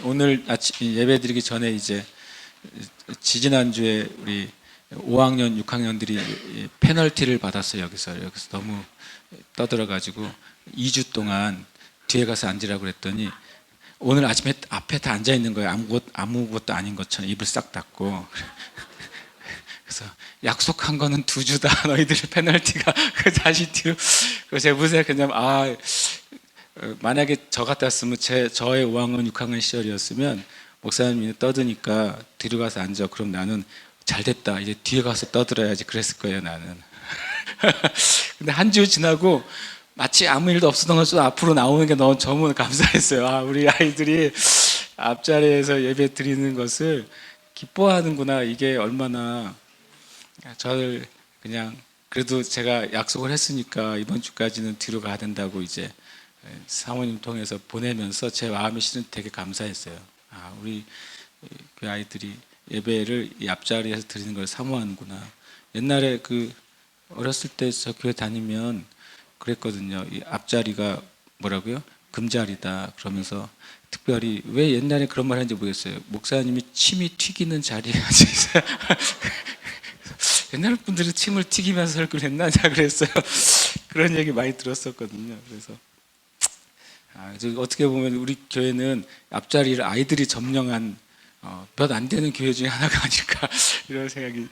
오늘 아침 예배 드리기 전에 이제 지지난주에 우리 5학년, 6학년들이 페널티를 받았어요. 여기서 너무 떠들어가지고 2주 동안 뒤에 가서 앉으라고 그랬더니 오늘 아침에 앞에 다 앉아 있는 거예요. 아무것도 아닌 것처럼 입을 싹 닫고. 그래서 약속한 거는 2주다. 너희들 페널티가. 다시 뒤로. 그래서 제가 무슨 생각했냐면 만약에 저 같았으면 저의 5학년, 6학년 시절이었으면 목사님이 떠드니까 뒤로 가서 앉아. 그럼 나는 잘 됐다. 이제 뒤에 가서 떠들어야지. 그랬을 거예요, 나는. 근데 한 주 지나고 마치 아무 일도 없었던 것처럼 앞으로 나오는 게 너무 감사했어요. 우리 아이들이 앞자리에서 예배 드리는 것을 기뻐하는구나. 이게 얼마나 저를 그냥 그래도 제가 약속을 했으니까 이번 주까지는 뒤로 가야 된다고 이제 사모님 통해서 보내면서 제 마음이 실은 되게 감사했어요. 우리 그 아이들이 예배를 이 앞자리에서 드리는 걸 사모하는구나. 옛날에 어렸을 때 저 교회 다니면 그랬거든요. 이 앞자리가 뭐라고요? 금자리다. 그러면서 특별히 왜 옛날에 그런 말 하는지 모르겠어요. 목사님이 침이 튀기는 자리에 앉아 있어요. 옛날 분들은 침을 튀기면서 설교를 했나? 그랬어요. 그런 얘기 많이 들었었거든요. 그래서 어떻게 보면 우리 교회는 앞자리를 아이들이 점령한 몇 안 되는 교회 중에 하나가 아닐까 이런 생각이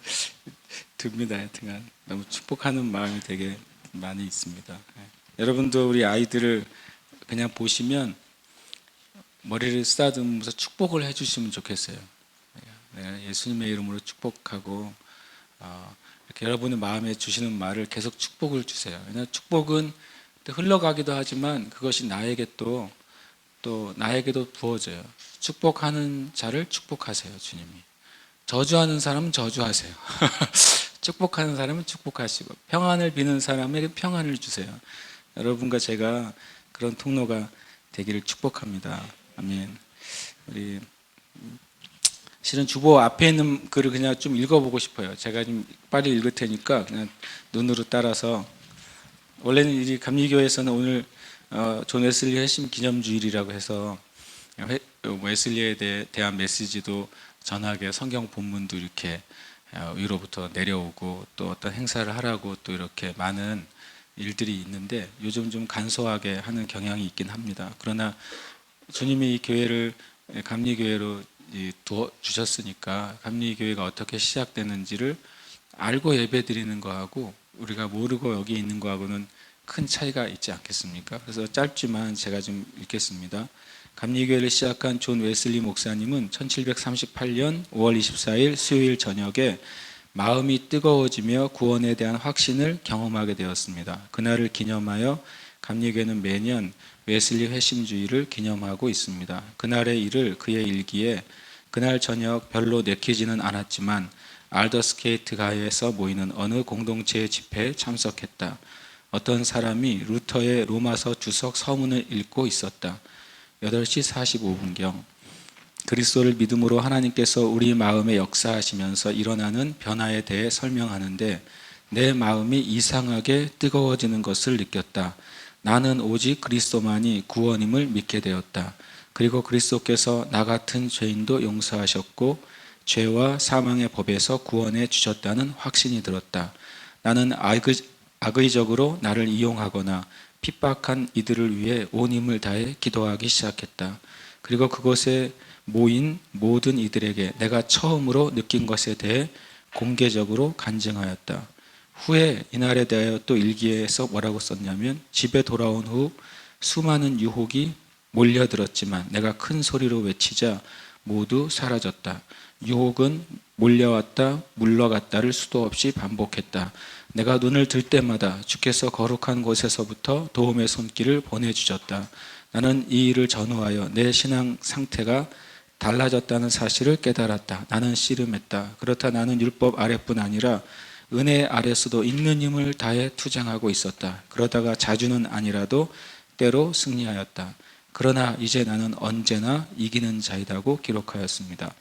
듭니다. 하여튼간 너무 축복하는 마음이 되게 많이 있습니다. 여러분도 우리 아이들을 그냥 보시면 머리를 쓰다듬으면서 축복을 해주시면 좋겠어요. 예수님의 이름으로 축복하고 이렇게 여러분의 마음에 주시는 말을 계속 축복을 주세요. 왜냐하면 축복은 흘러가기도 하지만 그것이 나에게 또 나에게도 부어져요. 축복하는 자를 축복하세요, 주님이. 저주하는 사람은 저주하세요. 축복하는 사람은 축복하시고 평안을 비는 사람에게 평안을 주세요. 여러분과 제가 그런 통로가 되기를 축복합니다. 아멘. 우리 실은 주보 앞에 있는 글을 그냥 좀 읽어보고 싶어요. 제가 좀 빨리 읽을 테니까 그냥 눈으로 따라서. 원래는 이 감리교회에서는 오늘 존 웨슬리 회심 기념주일이라고 해서 웨슬리에 대한 메시지도 전하게 성경 본문도 이렇게 위로부터 내려오고 또 어떤 행사를 하라고 또 이렇게 많은 일들이 있는데 요즘 좀 간소하게 하는 경향이 있긴 합니다. 그러나 주님이 이 교회를 감리교회로 주셨으니까 감리교회가 어떻게 시작되는지를 알고 예배드리는 거하고 우리가 모르고 여기 있는 거하고는 큰 차이가 있지 않겠습니까? 그래서 짧지만 제가 좀 읽겠습니다. 감리교회를 시작한 존 웨슬리 목사님은 1738년 5월 24일 수요일 저녁에 마음이 뜨거워지며 구원에 대한 확신을 경험하게 되었습니다. 그날을 기념하여 감리교회는 매년 웨슬리 회심주의를 기념하고 있습니다. 그날의 일을 그의 일기에 그날 저녁 별로 내키지는 않았지만 알더스케이트 가에서 모이는 어느 공동체의 집회에 참석했다. 어떤 사람이 루터의 로마서 주석 서문을 읽고 있었다. 8시 45분경 그리스도를 믿음으로 하나님께서 우리 마음에 역사하시면서 일어나는 변화에 대해 설명하는데 내 마음이 이상하게 뜨거워지는 것을 느꼈다. 나는 오직 그리스도만이 구원임을 믿게 되었다. 그리고 그리스도께서 나 같은 죄인도 용서하셨고 죄와 사망의 법에서 구원해 주셨다는 확신이 들었다. 나는 악의적으로 나를 이용하거나 핍박한 이들을 위해 온 힘을 다해 기도하기 시작했다. 그리고 그곳에 모인 모든 이들에게 내가 처음으로 느낀 것에 대해 공개적으로 간증하였다. 후에 이날에 대하여 또 일기에서 뭐라고 썼냐면 집에 돌아온 후 수많은 유혹이 몰려들었지만 내가 큰 소리로 외치자 모두 사라졌다. 유혹은 몰려왔다 물러갔다를 수도 없이 반복했다. 내가 눈을 들 때마다 주께서 거룩한 곳에서부터 도움의 손길을 보내주셨다. 나는 이 일을 전후하여 내 신앙 상태가 달라졌다는 사실을 깨달았다. 나는 씨름했다. 그렇다 나는 율법 아래뿐 아니라 은혜 아래서도 있는 힘을 다해 투쟁하고 있었다. 그러다가 자주는 아니라도 때로 승리하였다. 그러나 이제 나는 언제나 이기는 자이다고 기록하였습니다.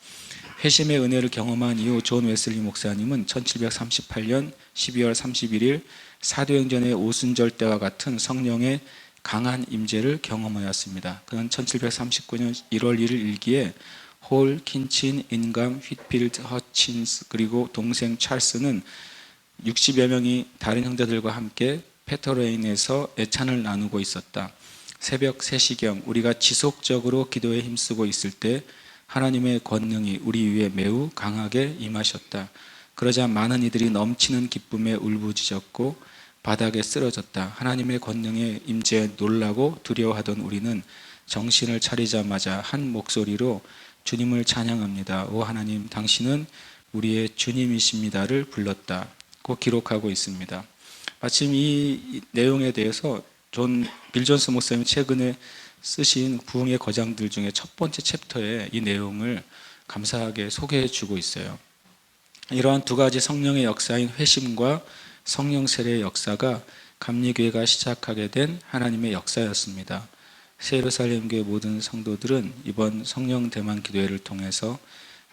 회심의 은혜를 경험한 이후 존 웨슬리 목사님은 1738년 12월 31일 사도행전의 오순절 때와 같은 성령의 강한 임재를 경험하였습니다. 그는 1739년 1월 1일 일기에 홀, 킨친, 인감, 휘필드, 허친스 그리고 동생 찰스는 60여 명이 다른 형제들과 함께 페터레인에서 애찬을 나누고 있었다. 새벽 3시경 우리가 지속적으로 기도에 힘쓰고 있을 때 하나님의 권능이 우리 위에 매우 강하게 임하셨다. 그러자 많은 이들이 넘치는 기쁨에 울부짖었고 바닥에 쓰러졌다. 하나님의 권능의 임재에 놀라고 두려워하던 우리는 정신을 차리자마자 한 목소리로 주님을 찬양합니다. 오 하나님, 당신은 우리의 주님이십니다를 불렀다. 고 기록하고 있습니다. 마침 이 내용에 대해서 빌 존스 목사님 최근에 쓰신 부흥의 거장들 중에 첫 번째 챕터에 이 내용을 감사하게 소개해 주고 있어요. 이러한 두 가지 성령의 역사인 회심과 성령 세례의 역사가 감리교회가 시작하게 된 하나님의 역사였습니다. 새예루살렘 교회 모든 성도들은 이번 성령 대만 기도회를 통해서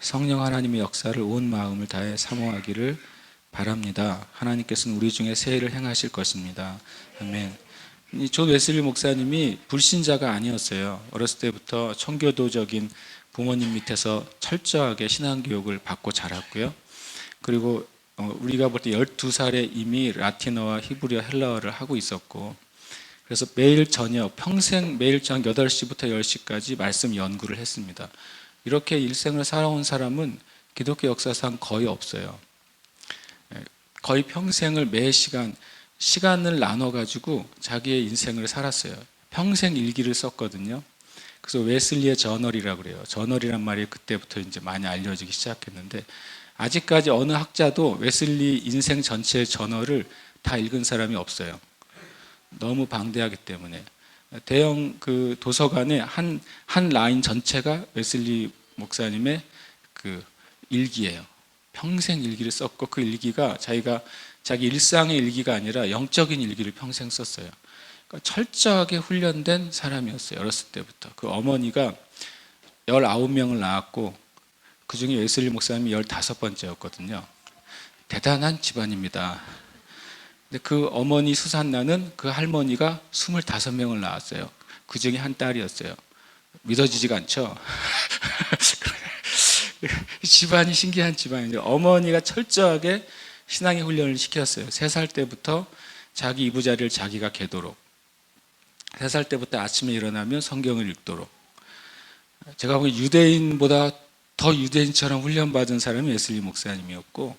성령 하나님의 역사를 온 마음을 다해 사모하기를 바랍니다. 하나님께서는 우리 중에 새해를 행하실 것입니다. 아멘. 존 웨슬리 목사님이 불신자가 아니었어요. 어렸을 때부터 청교도적인 부모님 밑에서 철저하게 신앙교육을 받고 자랐고요. 그리고 우리가 볼 때 12살에 이미 라틴어와 히브리어, 헬라어를 하고 있었고, 그래서 매일 저녁, 평생 매일 저녁 8시부터 10시까지 말씀 연구를 했습니다. 이렇게 일생을 살아온 사람은 기독교 역사상 거의 없어요. 거의 평생을 매 시간을 나눠가지고 자기의 인생을 살았어요. 평생 일기를 썼거든요. 그래서 웨슬리의 저널이라고 그래요. 저널이란 말이 그때부터 이제 많이 알려지기 시작했는데, 아직까지 어느 학자도 웨슬리 인생 전체의 저널을 다 읽은 사람이 없어요. 너무 방대하기 때문에. 대형 그 도서관에 한 라인 전체가 웨슬리 목사님의 그 일기예요. 평생 일기를 썼고, 그 일기가 자기 일상의 일기가 아니라 영적인 일기를 평생 썼어요. 그러니까 철저하게 훈련된 사람이었어요. 어렸을 때부터. 그 어머니가 19명을 낳았고 그 중에 웨슬리 목사님이 15번째였거든요. 대단한 집안입니다. 근데 그 어머니 수산나는 그 할머니가 25명을 낳았어요. 그 중에 한 딸이었어요. 믿어지지가 않죠? 집안이 신기한 집안이죠. 어머니가 철저하게 신앙의 훈련을 시켰어요. 3살 때부터 자기 이부자리를 자기가 개도록, 3살 때부터 아침에 일어나면 성경을 읽도록. 제가 보기엔 유대인보다 더 유대인처럼 훈련받은 사람이 웨슬리 목사님이었고,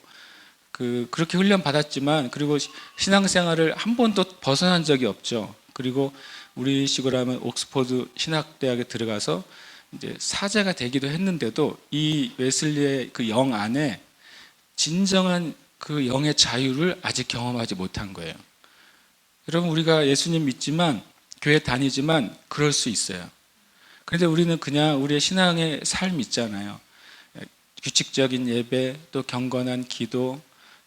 그렇게 훈련받았지만, 그리고 신앙생활을 한 번도 벗어난 적이 없죠. 그리고 우리 식으로 하면 옥스퍼드 신학대학에 들어가서 이제 사제가 되기도 했는데도 이 웨슬리의 그 영 안에 진정한 그 영의 자유를 아직 경험하지 못한 거예요. 여러분, 우리가 예수님 믿지만, 교회 다니지만 그럴 수 있어요. 그런데 우리는 그냥 우리의 신앙의 삶 있잖아요. 규칙적인 예배, 또 경건한 기도,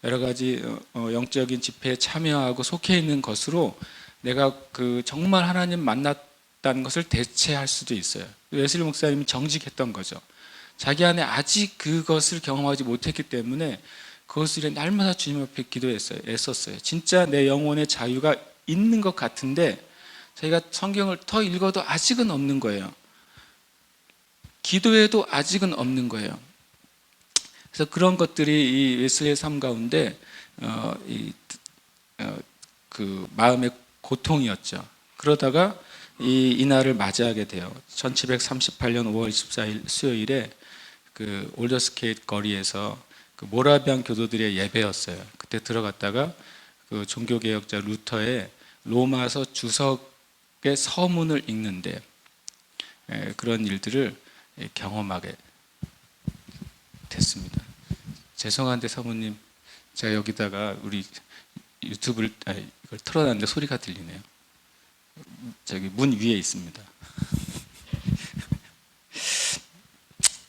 여러 가지 영적인 집회에 참여하고 속해 있는 것으로 내가 정말 하나님 만났다는 것을 대체할 수도 있어요. 웨슬리 목사님이 정직했던 거죠. 자기 안에 아직 그것을 경험하지 못했기 때문에 그것을 위해 날마다 주님 앞에 기도했어요. 애썼어요. 진짜 내 영혼의 자유가 있는 것 같은데 저희가 성경을 더 읽어도 아직은 없는 거예요. 기도에도 아직은 없는 거예요. 그래서 그런 것들이 이 웨슬리의 삶 가운데 그 마음의 고통이었죠. 그러다가 이 날을 맞이하게 돼요. 1738년 5월 24일 수요일에 그 올더스케이트 거리에서 그 모라비안 교도들의 예배였어요. 그때 들어갔다가 그 종교개혁자 루터의 로마서 주석의 서문을 읽는데 그런 일들을 경험하게 됐습니다. 죄송한데 사모님, 제가 여기다가 우리 유튜브를 이걸 틀어놨는데 소리가 들리네요. 저기 문 위에 있습니다.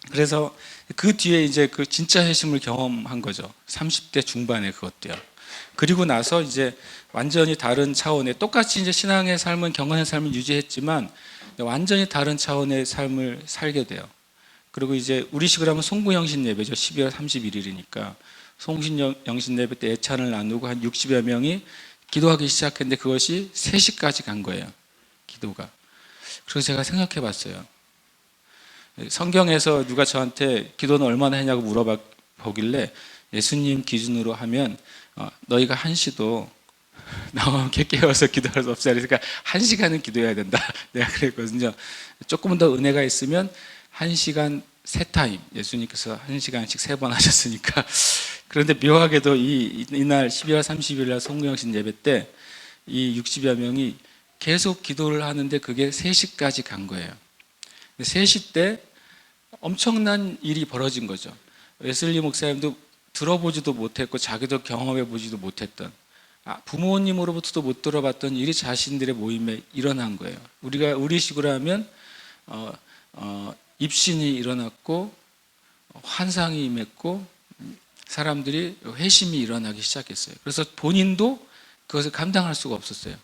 그래서 그 뒤에 이제 그 진짜 회심을 경험한 거죠. 30대 중반에 그것도요. 그리고 나서 이제 완전히 다른 차원의, 똑같이 이제 신앙의 삶은, 경건의 삶을 유지했지만 완전히 다른 차원의 삶을 살게 돼요. 그리고 이제 우리식으로 하면 송구영신 예배죠. 12월 31일이니까 송신영신 예배 때 애찬을 나누고 한 60여 명이 기도하기 시작했는데 그것이 3시까지 간 거예요. 기도가. 그래서 제가 생각해 봤어요. 성경에서 누가 저한테 기도는 얼마나 했냐고 물어보길래 예수님 기준으로 하면 너희가 1시도 나와 함께 깨워서 기도할 수 없어. 그러니까 1시간은 기도해야 된다. 내가 그랬거든요. 조금 더 은혜가 있으면 1시간 3타임, 예수님께서 1시간씩 3번 하셨으니까. 그런데 묘하게도 이날 12월 30일 날 송구영신 예배 때 이 60여 명이 계속 기도를 하는데 그게 3시까지 간 거예요. 3시 때 엄청난 일이 벌어진 거죠. 웨슬리 목사님도 들어보지도 못했고 자기도 경험해 보지도 못했던, 부모님으로부터도 못 들어봤던 일이 자신들의 모임에 일어난 거예요. 우리식으로 하면 입신이 일어났고 환상이 임했고 사람들이 회심이 일어나기 시작했어요. 그래서 본인도 그것을 감당할 수가 없었어요.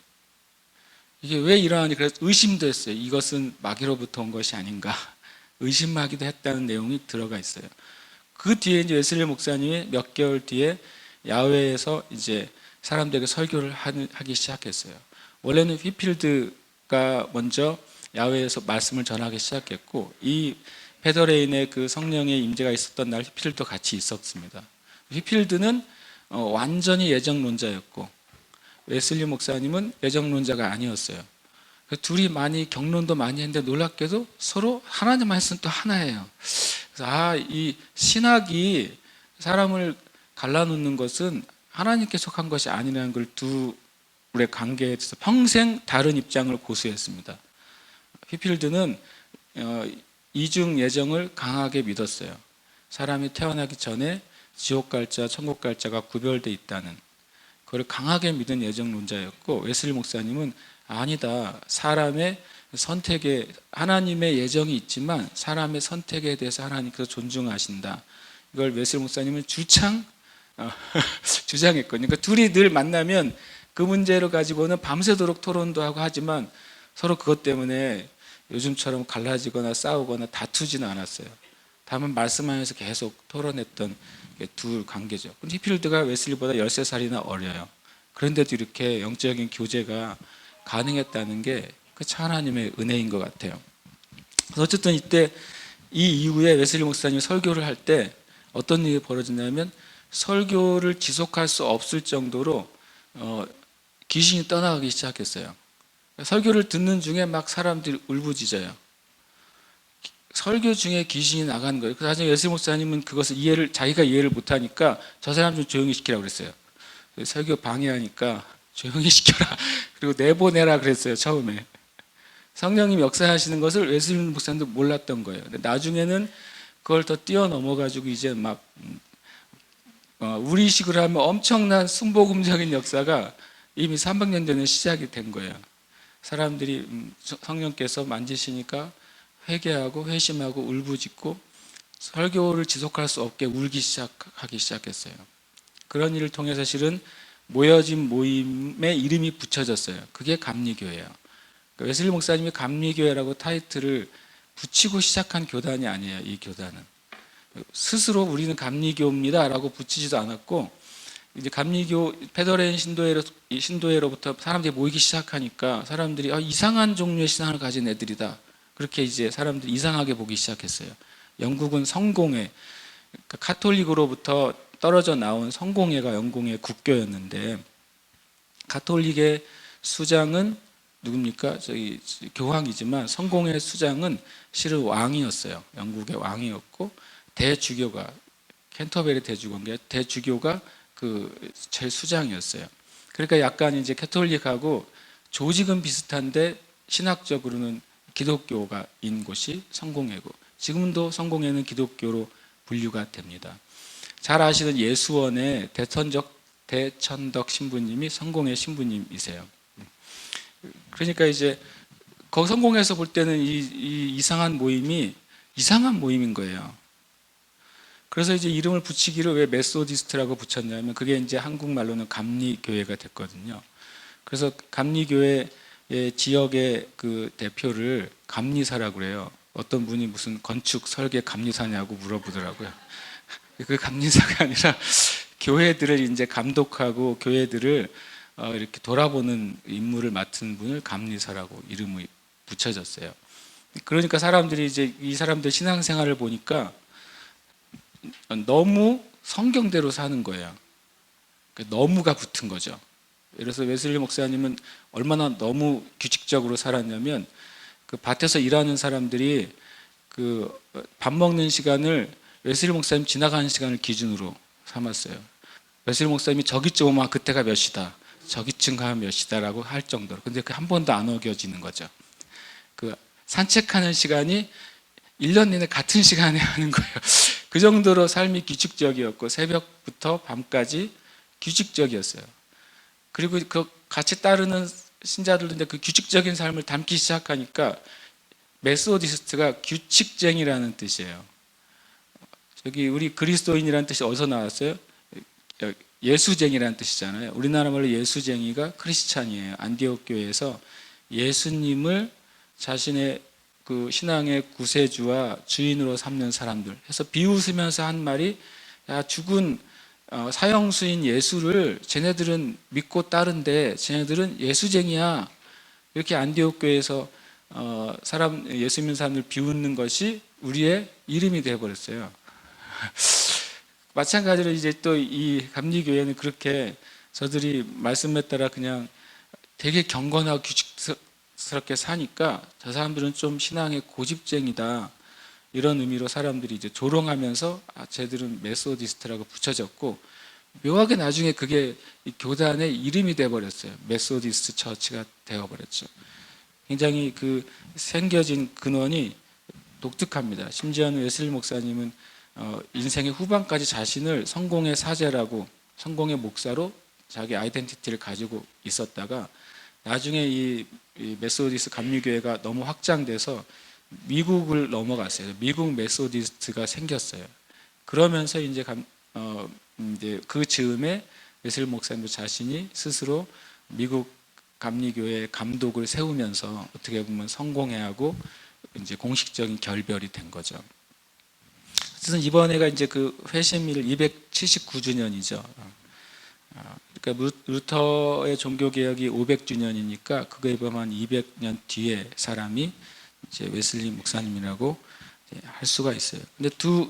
이게 왜 일어나니? 그래서 의심도 했어요. 이것은 마귀로부터 온 것이 아닌가 의심하기도 했다는 내용이 들어가 있어요. 그 뒤에 이제 웨슬리 목사님이 몇 개월 뒤에 야외에서 이제 사람들에게 설교를 하기 시작했어요. 원래는 휘필드가 먼저 야외에서 말씀을 전하기 시작했고, 이 페더레인의 그 성령의 임재가 있었던 날 휘필드도 같이 있었습니다. 휘필드는 완전히 예정론자였고 웨슬리 목사님은 예정론자가 아니었어요. 둘이 많이 경론도 많이 했는데 놀랍게도 서로 하나님 말씀은 또 하나예요. 그래서 이 신학이 사람을 갈라놓는 것은 하나님께 속한 것이 아니라는 걸 둘의 관계에 대해서 평생 다른 입장을 고수했습니다. 휘필드는 이중 예정을 강하게 믿었어요. 사람이 태어나기 전에 지옥 갈 자, 천국 갈 자가 구별되어 있다는, 그걸 강하게 믿은 예정론자였고, 웨슬리 목사님은 아니다, 사람의 선택에 하나님의 예정이 있지만 사람의 선택에 대해서 하나님께서 존중하신다, 이걸 웨슬리 목사님은 주창 주장했거든요. 그러니까 둘이 늘 만나면 그 문제를 가지고는 밤새도록 토론도 하고 하지만 서로 그것 때문에 요즘처럼 갈라지거나 싸우거나 다투지는 않았어요. 다만 말씀하면서 계속 토론했던 두 관계죠. 근데 휘필드가 웨슬리보다 13살이나 어려요. 그런데도 이렇게 영적인 교제가 가능했다는 게 그 하나님의 은혜인 것 같아요. 그래서 어쨌든 이때 이 이후에 웨슬리 목사님이 설교를 할 때 어떤 일이 벌어졌냐면, 설교를 지속할 수 없을 정도로 귀신이 떠나가기 시작했어요. 설교를 듣는 중에 막 사람들이 울부짖어요. 설교 중에 귀신이 나간 거예요. 그래서 나중에 웨슬리 목사님은 그것을 자기가 이해를 못하니까 저 사람 좀 조용히 시키라고 그랬어요. 설교 방해하니까 조용히 시켜라, 그리고 내보내라 그랬어요. 처음에 성령님이 역사하시는 것을 웨슬리 목사님도 몰랐던 거예요. 근데 나중에는 그걸 더 뛰어넘어가지고 이제 막 우리식으로 하면 엄청난 순복음적인 역사가 이미 300년 전에 시작이 된 거예요. 사람들이 성령께서 만지시니까 회개하고 회심하고 울부짖고 설교를 지속할 수 없게 하기 시작했어요. 그런 일을 통해서 실은 모여진 모임에 이름이 붙여졌어요. 그게 감리교회예요. 웨슬리 목사님이 감리교회라고 타이틀을 붙이고 시작한 교단이 아니에요. 이 교단은 스스로 우리는 감리교입니다 라고 붙이지도 않았고, 이제 감리교 페더레인 신도회로부터 사람들이 모이기 시작하니까 사람들이 이상한 종류의 신앙을 가진 애들이다, 그렇게 이제 사람들이 이상하게 보기 시작했어요. 영국은 성공회, 그러니까 가톨릭으로부터 떨어져 나온 성공회가 영국의 국교였는데, 가톨릭의 수장은 누굽니까? 교황이지만 성공회 수장은 실은 왕이었어요. 영국의 왕이었고, 대주교가 캔터베리 대주교가 그 제수장이었어요. 그러니까 약간 이제 캐톨릭하고 조직은 비슷한데 신학적으로는 기독교가인 곳이 성공회고, 지금도 성공회는 기독교로 분류가 됩니다. 잘 아시는 예수원의 대천덕 신부님이 성공회 신부님이세요. 그러니까 이제 거기 성공회에서 볼 때는 이 이상한 모임이 이상한 모임인 거예요. 그래서 이제 이름을 붙이기를 왜 메소디스트라고 붙였냐면, 그게 이제 한국말로는 감리교회가 됐거든요. 그래서 감리교회의 지역의 그 대표를 감리사라고 그래요. 어떤 분이 무슨 건축 설계 감리사냐고 물어보더라고요. 그 감리사가 아니라 교회들을 이제 감독하고 교회들을 이렇게 돌아보는 임무를 맡은 분을 감리사라고 이름을 붙여졌어요. 그러니까 사람들이 이제 이 사람들 신앙생활을 보니까 너무 성경대로 사는 거예요. 너무가 붙은 거죠. 그래서 웨슬리 목사님은 얼마나 너무 규칙적으로 살았냐면 그 밭에서 일하는 사람들이 그 밥 먹는 시간을 웨슬리 목사님 지나가는 시간을 기준으로 삼았어요. 웨슬리 목사님이 저기쯤 오면 그때가 몇 시다, 저기쯤 가면 몇 시다라고 할 정도로. 근데 그 한 번도 안 어겨지는 거죠. 그 산책하는 시간이 1년 내내 같은 시간에 하는 거예요. 그 정도로 삶이 규칙적이었고 새벽부터 밤까지 규칙적이었어요. 그리고 그 같이 따르는 신자들도 이제 그 규칙적인 삶을 담기 시작하니까 메소디스트가 규칙쟁이라는 뜻이에요. 저기 우리 그리스도인이라는 뜻이 어디서 나왔어요? 예수쟁이라는 뜻이잖아요. 우리나라 말로 예수쟁이가 크리스찬이에요. 안디옥 교회에서 예수님을 자신의 그 신앙의 구세주와 주인으로 삼는 사람들 해서 비웃으면서 한 말이, 야, 죽은 사형수인 예수를 쟤네들은 믿고 따른데 쟤네들은 예수쟁이야. 이렇게 안디옥 교회에서 예수 믿는 사람들 비웃는 것이 우리의 이름이 되어버렸어요. 마찬가지로 이제 또 이 감리교회는 그렇게 저들이 말씀에 따라 그냥 되게 경건하고 규칙스럽게 사니까 저 사람들은 좀 신앙의 고집쟁이다, 이런 의미로 사람들이 이제 조롱하면서 쟤들은 메소디스트라고 붙여졌고, 묘하게 나중에 그게 이 교단의 이름이 되어버렸어요. 메소디스트 처치가 되어버렸죠. 굉장히 그 생겨진 근원이 독특합니다. 심지어는 웨슬리 목사님은 인생의 후반까지 자신을 성공의 사제라고, 성공의 목사로 자기 아이덴티티를 가지고 있었다가 나중에 이 메소디스트 감리교회가 너무 확장돼서 미국을 넘어갔어요. 미국 메소디스트가 생겼어요. 그러면서 이제 그 즈음에 웨슬리 목사님도 자신이 스스로 미국 감리교회 감독을 세우면서 어떻게 보면 성공회하고 이제 공식적인 결별이 된 거죠. 그래서 이번에가 이제 그 회심일 279주년이죠. 그러니까 루터의 종교개혁이 500주년이니까 그거에 보면 200년 뒤에 사람이 이제 웨슬리 목사님이라고 할 수가 있어요. 근데 두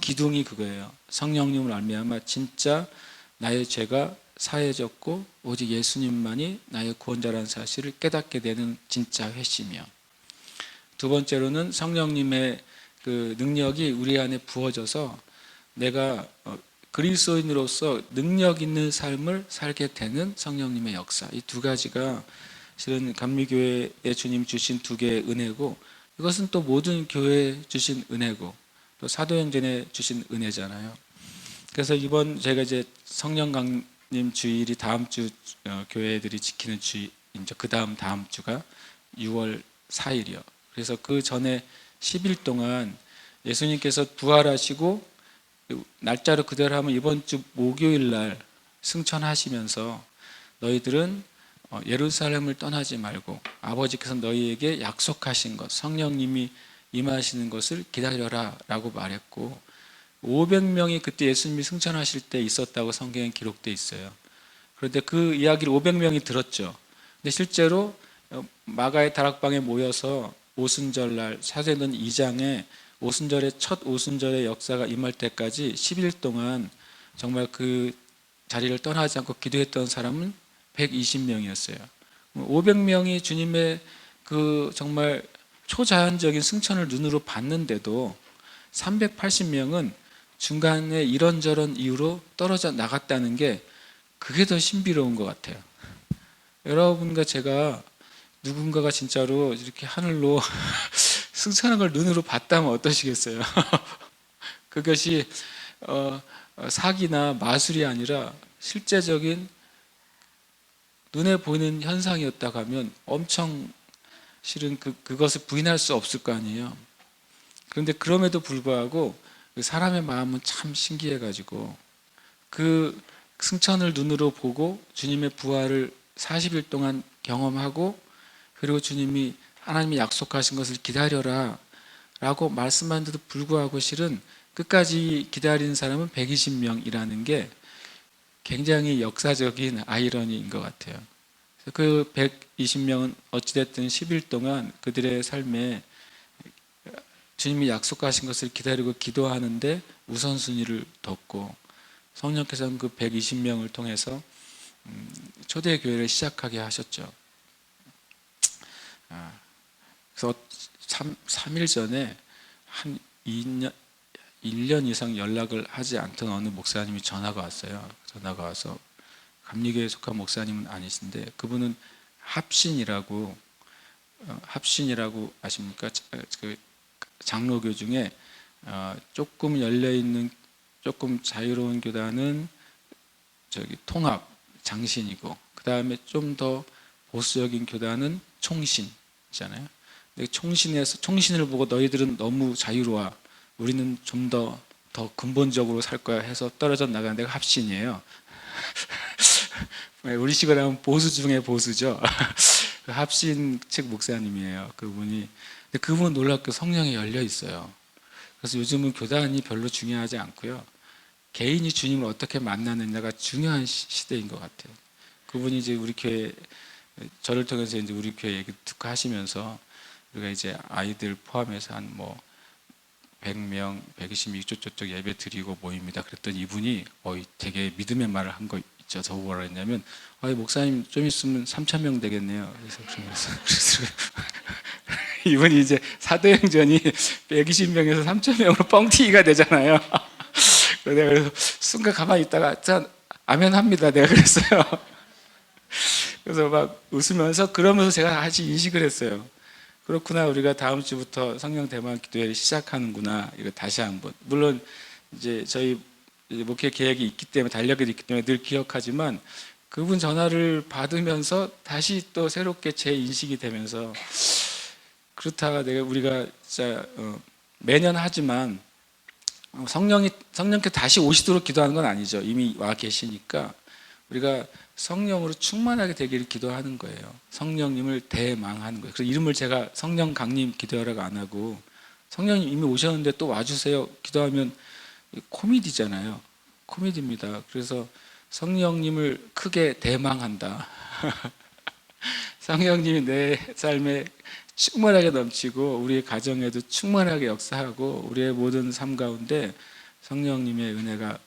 기둥이 그거예요. 성령님을 알미암아 진짜 나의 죄가 사해졌고 오직 예수님만이 나의 구원자라는 사실을 깨닫게 되는 진짜 회심이요. 두 번째로는 성령님의 그 능력이 우리 안에 부어져서 내가 그리스도인으로서 능력 있는 삶을 살게 되는 성령님의 역사. 이 두 가지가 실은 감리교회에 주님 주신 두 개의 은혜고, 이것은 또 모든 교회에 주신 은혜고 또 사도행전에 주신 은혜잖아요. 그래서 이번 제가 이제 성령 강림 주일이 다음 주 교회들이 지키는 주일, 이제 그 다음 주가 6월 4일이요. 그래서 그 전에 10일 동안 예수님께서 부활하시고 날짜로 그대로 하면 이번 주 목요일 날 승천하시면서 너희들은 예루살렘을 떠나지 말고 아버지께서 너희에게 약속하신 것, 성령님이 임하시는 것을 기다려라 라고 말했고, 500명이 그때 예수님이 승천하실 때 있었다고 성경에 기록되어 있어요. 그런데 그 이야기를 500명이 들었죠. 근데 실제로 마가의 다락방에 모여서 오순절날 사도행전 2장에 오순절의 첫 오순절의 역사가 임할 때까지 10일 동안 정말 그 자리를 떠나지 않고 기도했던 사람은 120명이었어요. 500명이 주님의 그 정말 초자연적인 승천을 눈으로 봤는데도 380명은 중간에 이런저런 이유로 떨어져 나갔다는 게 그게 더 신비로운 것 같아요. 여러분과 제가 누군가가 진짜로 이렇게 하늘로 승천한 걸 눈으로 봤다면 어떠시겠어요? 그것이 사기나 마술이 아니라 실제적인 눈에 보이는 현상이었다고 하면 엄청 실은 그것을 부인할 수 없을 거 아니에요. 그런데 그럼에도 불구하고 사람의 마음은 참 신기해가지고 그 승천을 눈으로 보고 주님의 부활을 40일 동안 경험하고, 그리고 주님이 하나님이 약속하신 것을 기다려라 라고 말씀한데도 불구하고 실은 끝까지 기다리는 사람은 120명이라는 게 굉장히 역사적인 아이러니인 것 같아요. 그 120명은 어찌됐든 10일 동안 그들의 삶에 주님이 약속하신 것을 기다리고 기도하는데 우선순위를 뒀고, 성령께서는 그 120명을 통해서 초대교회를 시작하게 하셨죠. 그래서 3일 전에 한 1년 이상 연락을 하지 않던 어느 목사님이 전화가 왔어요. 전화가 와서, 감리교회에 속한 목사님은 아니신데 그분은 합신이라고 아십니까? 그 장로교 중에 조금 열려있는, 조금 자유로운 교단은 통합 장신이고, 그 다음에 좀 더 보수적인 교단은 총신이잖아요. 근데 총신을 보고 너희들은 너무 자유로워, 우리는 좀 더 근본적으로 살 거야 해서 떨어져 나가는 데가 합신이에요. 우리식으로 하면 보수 중에 보수죠. 합신 측 목사님이에요, 그분이. 근데 그분은 놀랍게 성령에 열려 있어요. 그래서 요즘은 교단이 별로 중요하지 않고요, 개인이 주님을 어떻게 만나느냐가 중요한 시대인 것 같아요. 그분이 이제 우리 교회, 저를 통해서 이제 우리 교회 얘기 듣고 하시면서, 우리가 이제 아이들 포함해서 한 100명, 120명 이쪽 예배 드리고 모입니다. 그랬더니 이분이 되게 믿음의 말을 한 거 있죠. 저보고 뭐라 했냐면, 목사님 좀 있으면 3,000명 되겠네요. 그래서 이분이 이제 사도행전이 120명에서 3,000명으로 뻥튀기가 되잖아요. 그래서 순간 가만히 있다가 아멘 합니다, 내가 그랬어요. 그래서 막 웃으면서, 그러면서 제가 다시 인식을 했어요. 그렇구나, 우리가 다음 주부터 성령 대만 기도회를 시작하는구나. 이거 다시 한번, 물론 이제 저희 목회 계획이 있기 때문에, 달력이 있기 때문에 늘 기억하지만, 그분 전화를 받으면서 다시 또 새롭게 재인식이 되면서, 그렇다가 우리가 진짜 매년 하지만 성령께 다시 오시도록 기도하는 건 아니죠. 이미 와 계시니까 우리가 성령으로 충만하게 되기를 기도하는 거예요. 성령님을 대망하는 거예요. 그래서 이름을 제가 성령 강림 기도하라고 안 하고, 성령님 이미 오셨는데 또 와주세요 기도하면 코미디잖아요. 코미디입니다. 그래서 성령님을 크게 대망한다. 성령님이 내 삶에 충만하게 넘치고, 우리의 가정에도 충만하게 역사하고, 우리의 모든 삶 가운데 성령님의 은혜가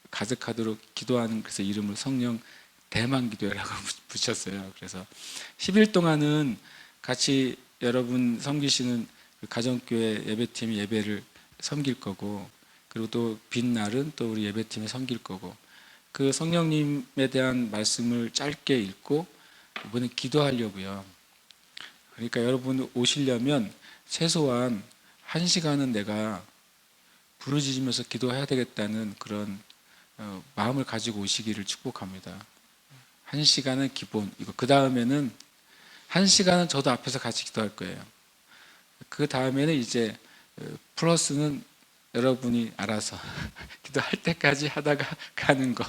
가득하도록 기도하는, 그래서 이름을 성령 대망 기도회라고 붙였어요. 그래서 10일 동안은 같이 여러분 섬기시는 가정교회 예배팀이 예배를 섬길 거고, 그리고 또 빈 날은 또 우리 예배팀이 섬길 거고, 그 성령님에 대한 말씀을 짧게 읽고 이번에 기도하려고요. 그러니까 여러분 오시려면 최소한 1시간은 내가 부르짖으면서 기도해야 되겠다는 그런 마음을 가지고 오시기를 축복합니다. 1시간은 기본, 이거. 그 다음에는 1시간은 저도 앞에서 같이 기도할 거예요. 그 다음에는 이제 플러스는 여러분이 알아서 기도할 때까지 하다가 가는 거.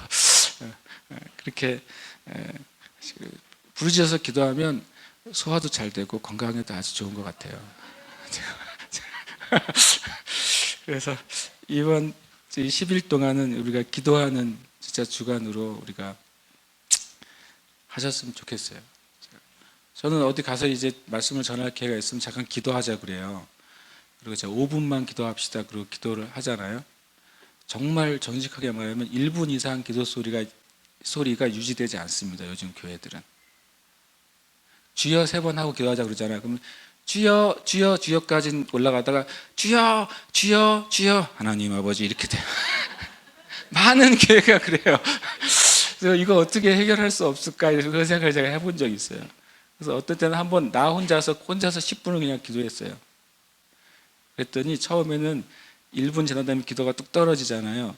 그렇게 부르짖어서 기도하면 소화도 잘 되고 건강에도 아주 좋은 것 같아요. 그래서 이번 10일 동안은 우리가 기도하는 진짜 주간으로 우리가 하셨으면 좋겠어요. 저는 어디 가서 이제 말씀을 전할 기회가 있으면 잠깐 기도하자 그래요. 그리고 제가 5분만 기도합시다 그리고 기도를 하잖아요. 정말 정직하게 말하면 1분 이상 기도 소리가 유지되지 않습니다. 요즘 교회들은. 주여 3번 하고 기도하자 그러잖아요. 그러면 주여 주여 주여까지 올라가다가 주여 주여 주여 하나님 아버지 이렇게 돼요. 많은 교회가 그래요. 그래서 이거 어떻게 해결할 수 없을까, 그런 생각을 제가 해본 적이 있어요. 그래서 어떤 때는 한번 나 혼자서 10분을 그냥 기도했어요. 그랬더니 처음에는 1분 지나다면 기도가 뚝 떨어지잖아요.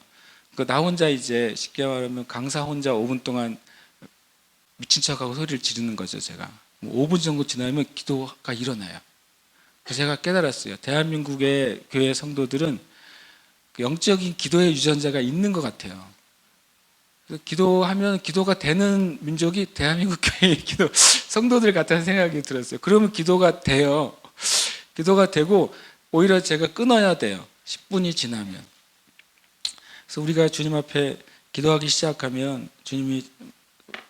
나 혼자 이제 쉽게 말하면 강사 혼자 5분 동안 미친 척하고 소리를 지르는 거죠. 제가 5분 정도 지나면 기도가 일어나요. 그래서 제가 깨달았어요. 대한민국의 교회 성도들은 영적인 기도의 유전자가 있는 것 같아요. 기도하면 기도가 되는 민족이 대한민국 교회의 성도들 같다는 생각이 들었어요. 그러면 기도가 돼요. 기도가 되고 오히려 제가 끊어야 돼요. 10분이 지나면. 그래서 우리가 주님 앞에 기도하기 시작하면 주님이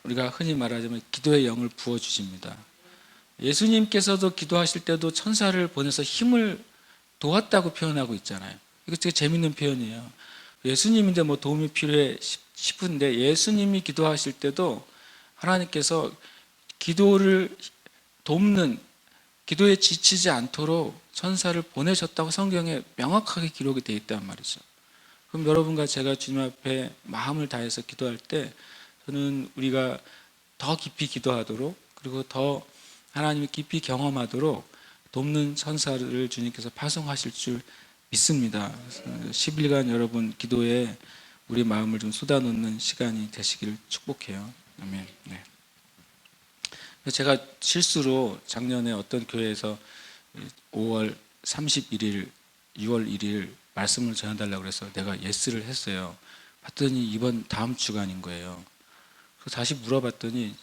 우리가 흔히 말하자면 기도의 영을 부어주십니다. 예수님께서도 기도하실 때도 천사를 보내서 힘을 도왔다고 표현하고 있잖아요. 이거 되게 재밌는 표현이에요. 예수님인데 뭐 도움이 필요해 싶은데 예수님이 기도하실 때도 하나님께서 기도를 돕는, 기도에 지치지 않도록 천사를 보내셨다고 성경에 명확하게 기록이 되어 있단 말이죠. 그럼 여러분과 제가 주님 앞에 마음을 다해서 기도할 때 저는 우리가 더 깊이 기도하도록, 그리고 더 하나님이 깊이 경험하도록 돕는 천사를 주님께서 파송하실 줄 믿습니다. 10일간 여러분 기도에 우리 마음을 좀 쏟아놓는 시간이 되시기를 축복해요. 아멘. 네. 제가 실수로 작년에 어떤 교회에서 5월 31일, 6월 1일 말씀을 전해달라고 그래서 내가 예스를 했어요. 봤더니 이번 다음 주간인 거예요. 그래서 다시 물어봤더니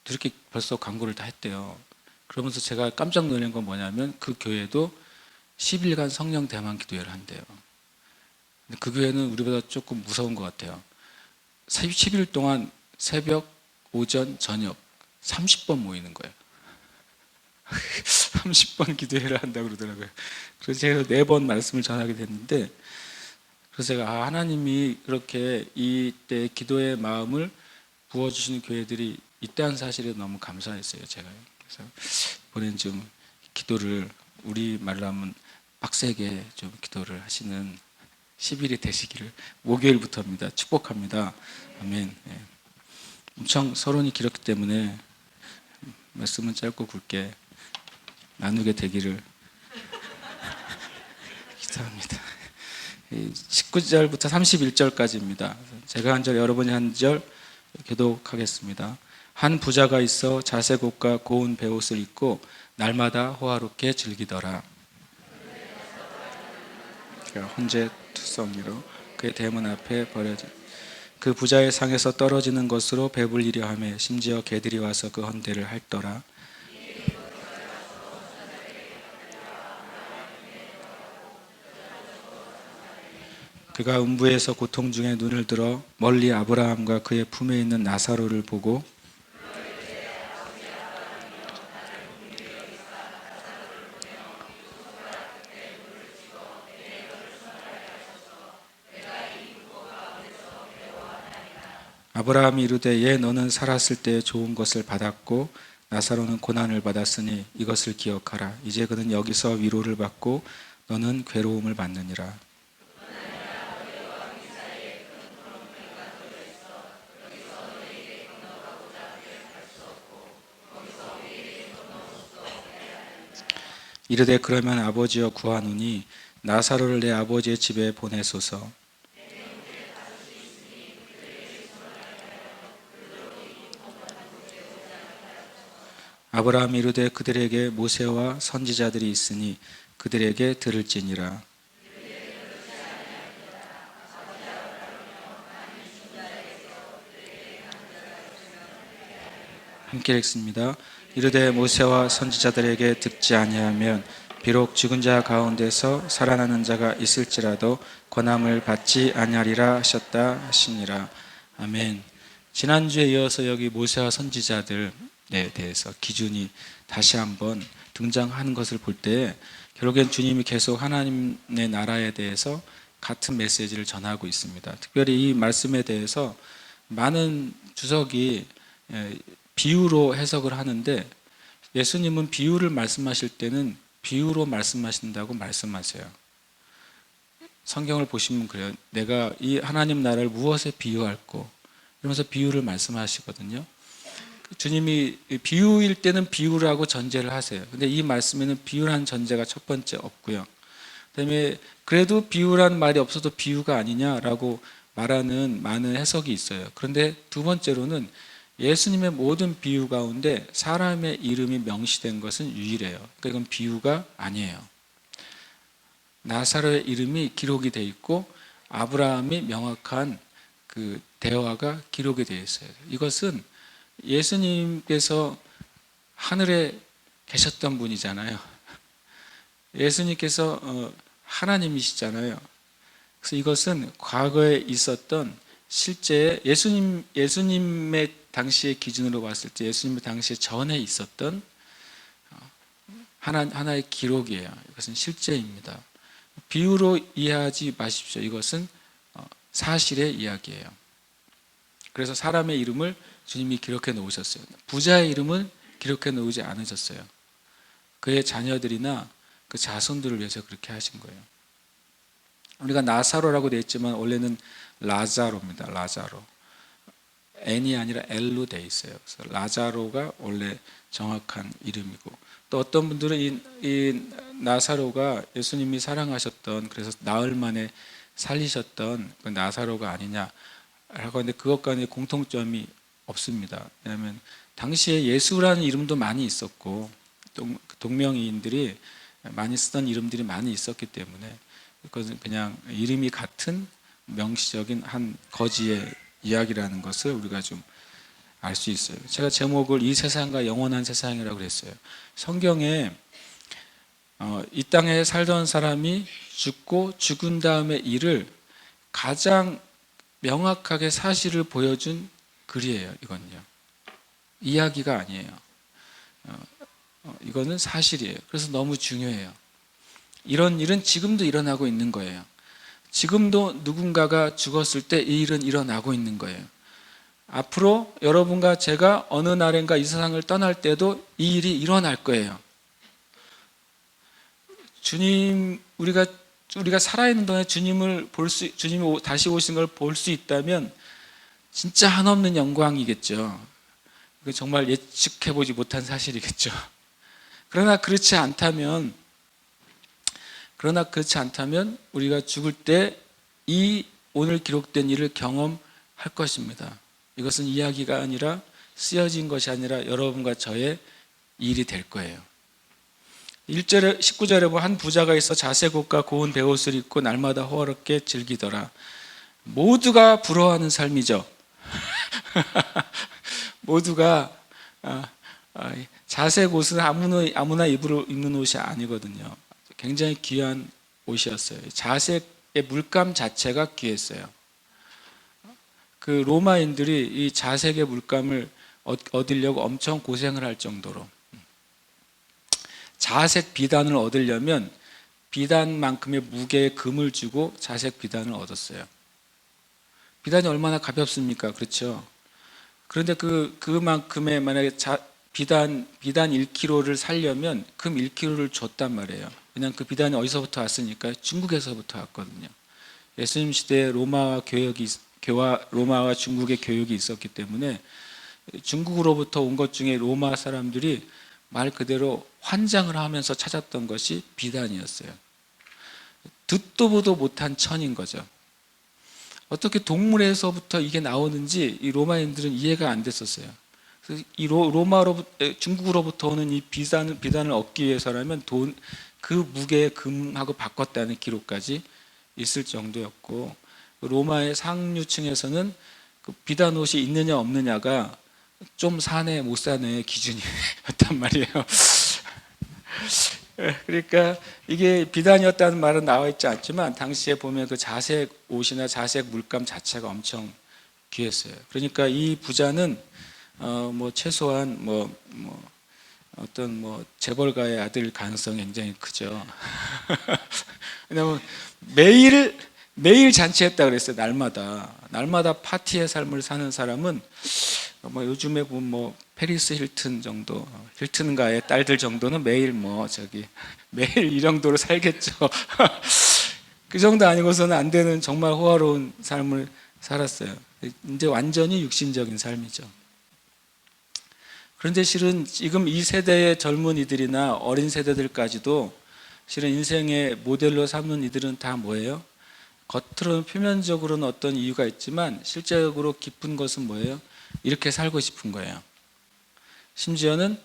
이렇게 벌써 광고를 다 했대요. 그러면서 제가 깜짝 놀란 건 뭐냐면 그 교회도 10일간 성령 대만 기도회를 한대요. 근데 그 교회는 우리보다 조금 무서운 것 같아요. 10일 동안 새벽, 오전, 저녁 30번 모이는 거예요. 30번 기도회를 한다고 그러더라고요. 그래서 제가 4번 말씀을 전하게 됐는데, 그래서 제가 하나님이 그렇게 이때 기도의 마음을 부어주시는 교회들이 있다는 사실에 너무 감사했어요. 제가. 그래서 이번엔 좀 기도를, 우리 말로 하면 빡세게 좀 기도를 하시는 10일이 되시기를, 목요일부터입니다. 축복합니다. 아멘. 네. 엄청 서론이 길었기 때문에 말씀은 짧고 굵게 나누게 되기를 기도합니다. 19절부터 31절까지입니다. 제가 한 절, 여러분이 한 절 교독하겠습니다. 한 부자가 있어 자색 옷과 고운 베옷을 입고 날마다 호화롭게 즐기더라. 혼재 투성이로 그의 대문 앞에 버려진 그 부자의 상에서 떨어지는 것으로 배불리려 하며 심지어 개들이 와서 그 헌대를 핥더라. 그가 음부에서 고통 중에 눈을 들어 멀리 아브라함과 그의 품에 있는 나사로를 보고 아브라함이 이르되 예 너는 살았을 때 좋은 것을 받았고 나사로는 고난을 받았으니 이것을 기억하라. 이제 그는 여기서 위로를 받고 너는 괴로움을 받느니라. 이르되 그러면 아버지여 구하노니 나사로를 내 아버지의 집에 보내소서. 아브라함이 이르되 그들에게 모세와 선지자들이 있으니 그들에게 들을지니라. 함께 읽습니다. 이르되 모세와 선지자들에게 듣지 아니하면 비록 죽은 자 가운데서 살아나는 자가 있을지라도 권함을 받지 아니하리라 하셨다 하시니라. 아멘. 지난주에 이어서 여기 모세와 선지자들에 대해서 기준이 다시 한번 등장하는 것을 볼 때 결국엔 주님이 계속 하나님의 나라에 대해서 같은 메시지를 전하고 있습니다. 특별히 이 말씀에 대해서 많은 주석이 비유로 해석을 하는데 예수님은 비유를 말씀하실 때는 비유로 말씀하신다고 말씀하세요. 성경을 보시면 그래요. 내가 이 하나님 나라를 무엇에 비유할꼬 이러면서 비유를 말씀하시거든요. 주님이 비유일 때는 비유라고 전제를 하세요. 근데 이 말씀에는 비유란 전제가 첫 번째 없고요. 그다음에 그래도 비유란 말이 없어도 비유가 아니냐라고 말하는 많은 해석이 있어요. 그런데 두 번째로는 예수님의 모든 비유 가운데 사람의 이름이 명시된 것은 유일해요. 그러니까 이건 비유가 아니에요. 나사로의 이름이 기록이 되어 있고 아브라함이 명확한 그 대화가 기록이 되어 있어요. 이것은 예수님께서 하늘에 계셨던 분이잖아요. 예수님께서 하나님이시잖아요. 그래서 이것은 과거에 있었던 실제 예수님의 당시의 기준으로 봤을 때 예수님의 당시에 전에 있었던 하나의 기록이에요. 이것은 실제입니다. 비유로 이해하지 마십시오. 이것은 사실의 이야기예요. 그래서 사람의 이름을 주님이 기록해 놓으셨어요. 부자의 이름은 기록해 놓지 않으셨어요. 그의 자녀들이나 그 자손들을 위해서 그렇게 하신 거예요. 우리가 나사로라고 되어 있지만 원래는 라자로입니다. 라자로. N이 아니라 L로 되어 있어요. 그래서 라자로가 원래 정확한 이름이고, 또 어떤 분들은 이 나사로가 예수님이 사랑하셨던, 그래서 나흘 만에 살리셨던 그 나사로가 아니냐라고 하는데 그것과 공통점이 없습니다. 왜냐하면 당시에 예수라는 이름도 많이 있었고 동명이인들이 많이 쓰던 이름들이 많이 있었기 때문에 그것은 그냥 이름이 같은 명시적인 한 거지의 이야기라는 것을 우리가 좀 알 수 있어요. 제가 제목을 이 세상과 영원한 세상이라고 그랬어요. 성경에 이 땅에 살던 사람이 죽고 죽은 다음의 일을 가장 명확하게 사실을 보여준 글이에요. 이건요, 이야기가 아니에요. 이거는 사실이에요. 그래서 너무 중요해요. 이런 일은 지금도 일어나고 있는 거예요. 지금도 누군가가 죽었을 때 이 일은 일어나고 있는 거예요. 앞으로 여러분과 제가 어느 날인가 이 세상을 떠날 때도 이 일이 일어날 거예요. 우리가 살아있는 동안에 주님이 다시 오신 걸 볼 수 있다면 진짜 한없는 영광이겠죠. 정말 예측해보지 못한 사실이겠죠. 그러나 그렇지 않다면 우리가 죽을 때 이 오늘 기록된 일을 경험할 것입니다. 이것은 이야기가 아니라, 쓰여진 것이 아니라 여러분과 저의 일이 될 거예요. 19절에 보면 한 부자가 있어 자색 옷과 고운 베옷을 입고 날마다 호화롭게 즐기더라. 모두가 부러워하는 삶이죠. 모두가 자색 옷은 아무나 입는 옷이 아니거든요. 굉장히 귀한 옷이었어요. 자색의 물감 자체가 귀했어요. 그 로마인들이 이 자색의 물감을 얻으려고 엄청 고생을 할 정도로, 자색 비단을 얻으려면 비단만큼의 무게의 금을 주고 자색 비단을 얻었어요. 비단이 얼마나 가볍습니까? 그렇죠? 그런데 그만큼의 만약에 비단 1kg를 살려면 금 1kg를 줬단 말이에요. 그냥 그 비단이 어디서부터 왔으니까 중국에서부터 왔거든요. 예수님 시대에 로마와 중국의 교역이 있었기 때문에 중국으로부터 온 것 중에 로마 사람들이 말 그대로 환장을 하면서 찾았던 것이 비단이었어요. 듣도 보도 못한 천인 거죠. 어떻게 동물에서부터 이게 나오는지 이 로마인들은 이해가 안 됐었어요. 그래서 이 중국으로부터 오는 이 비단을 얻기 위해서라면 그 무게의 금하고 바꿨다는 기록까지 있을 정도였고, 로마의 상류층에서는 그 비단 옷이 있느냐 없느냐가 좀 사네 못 사네의 기준이었단 말이에요. 그러니까 이게 비단이었다는 말은 나와 있지 않지만 당시에 보면 그 자색 옷이나 자색 물감 자체가 엄청 귀했어요. 그러니까 이 부자는 최소한 어떤 재벌가의 아들 가능성이 굉장히 크죠. 왜냐하면 매일 잔치했다 그랬어요. 날마다 파티의 삶을 사는 사람은 요즘에 보면 페리스 힐튼 정도, 힐튼가의 딸들 정도는 매일 매일 이 정도로 살겠죠. 그 정도 아니고서는 안 되는 정말 호화로운 삶을 살았어요. 이제 완전히 육신적인 삶이죠. 그런데 실은 지금 이 세대의 젊은이들이나 어린 세대들까지도 실은 인생의 모델로 삼는 이들은 다 뭐예요? 겉으로는 표면적으로는 어떤 이유가 있지만 실제적으로 깊은 것은 뭐예요? 이렇게 살고 싶은 거예요. 심지어는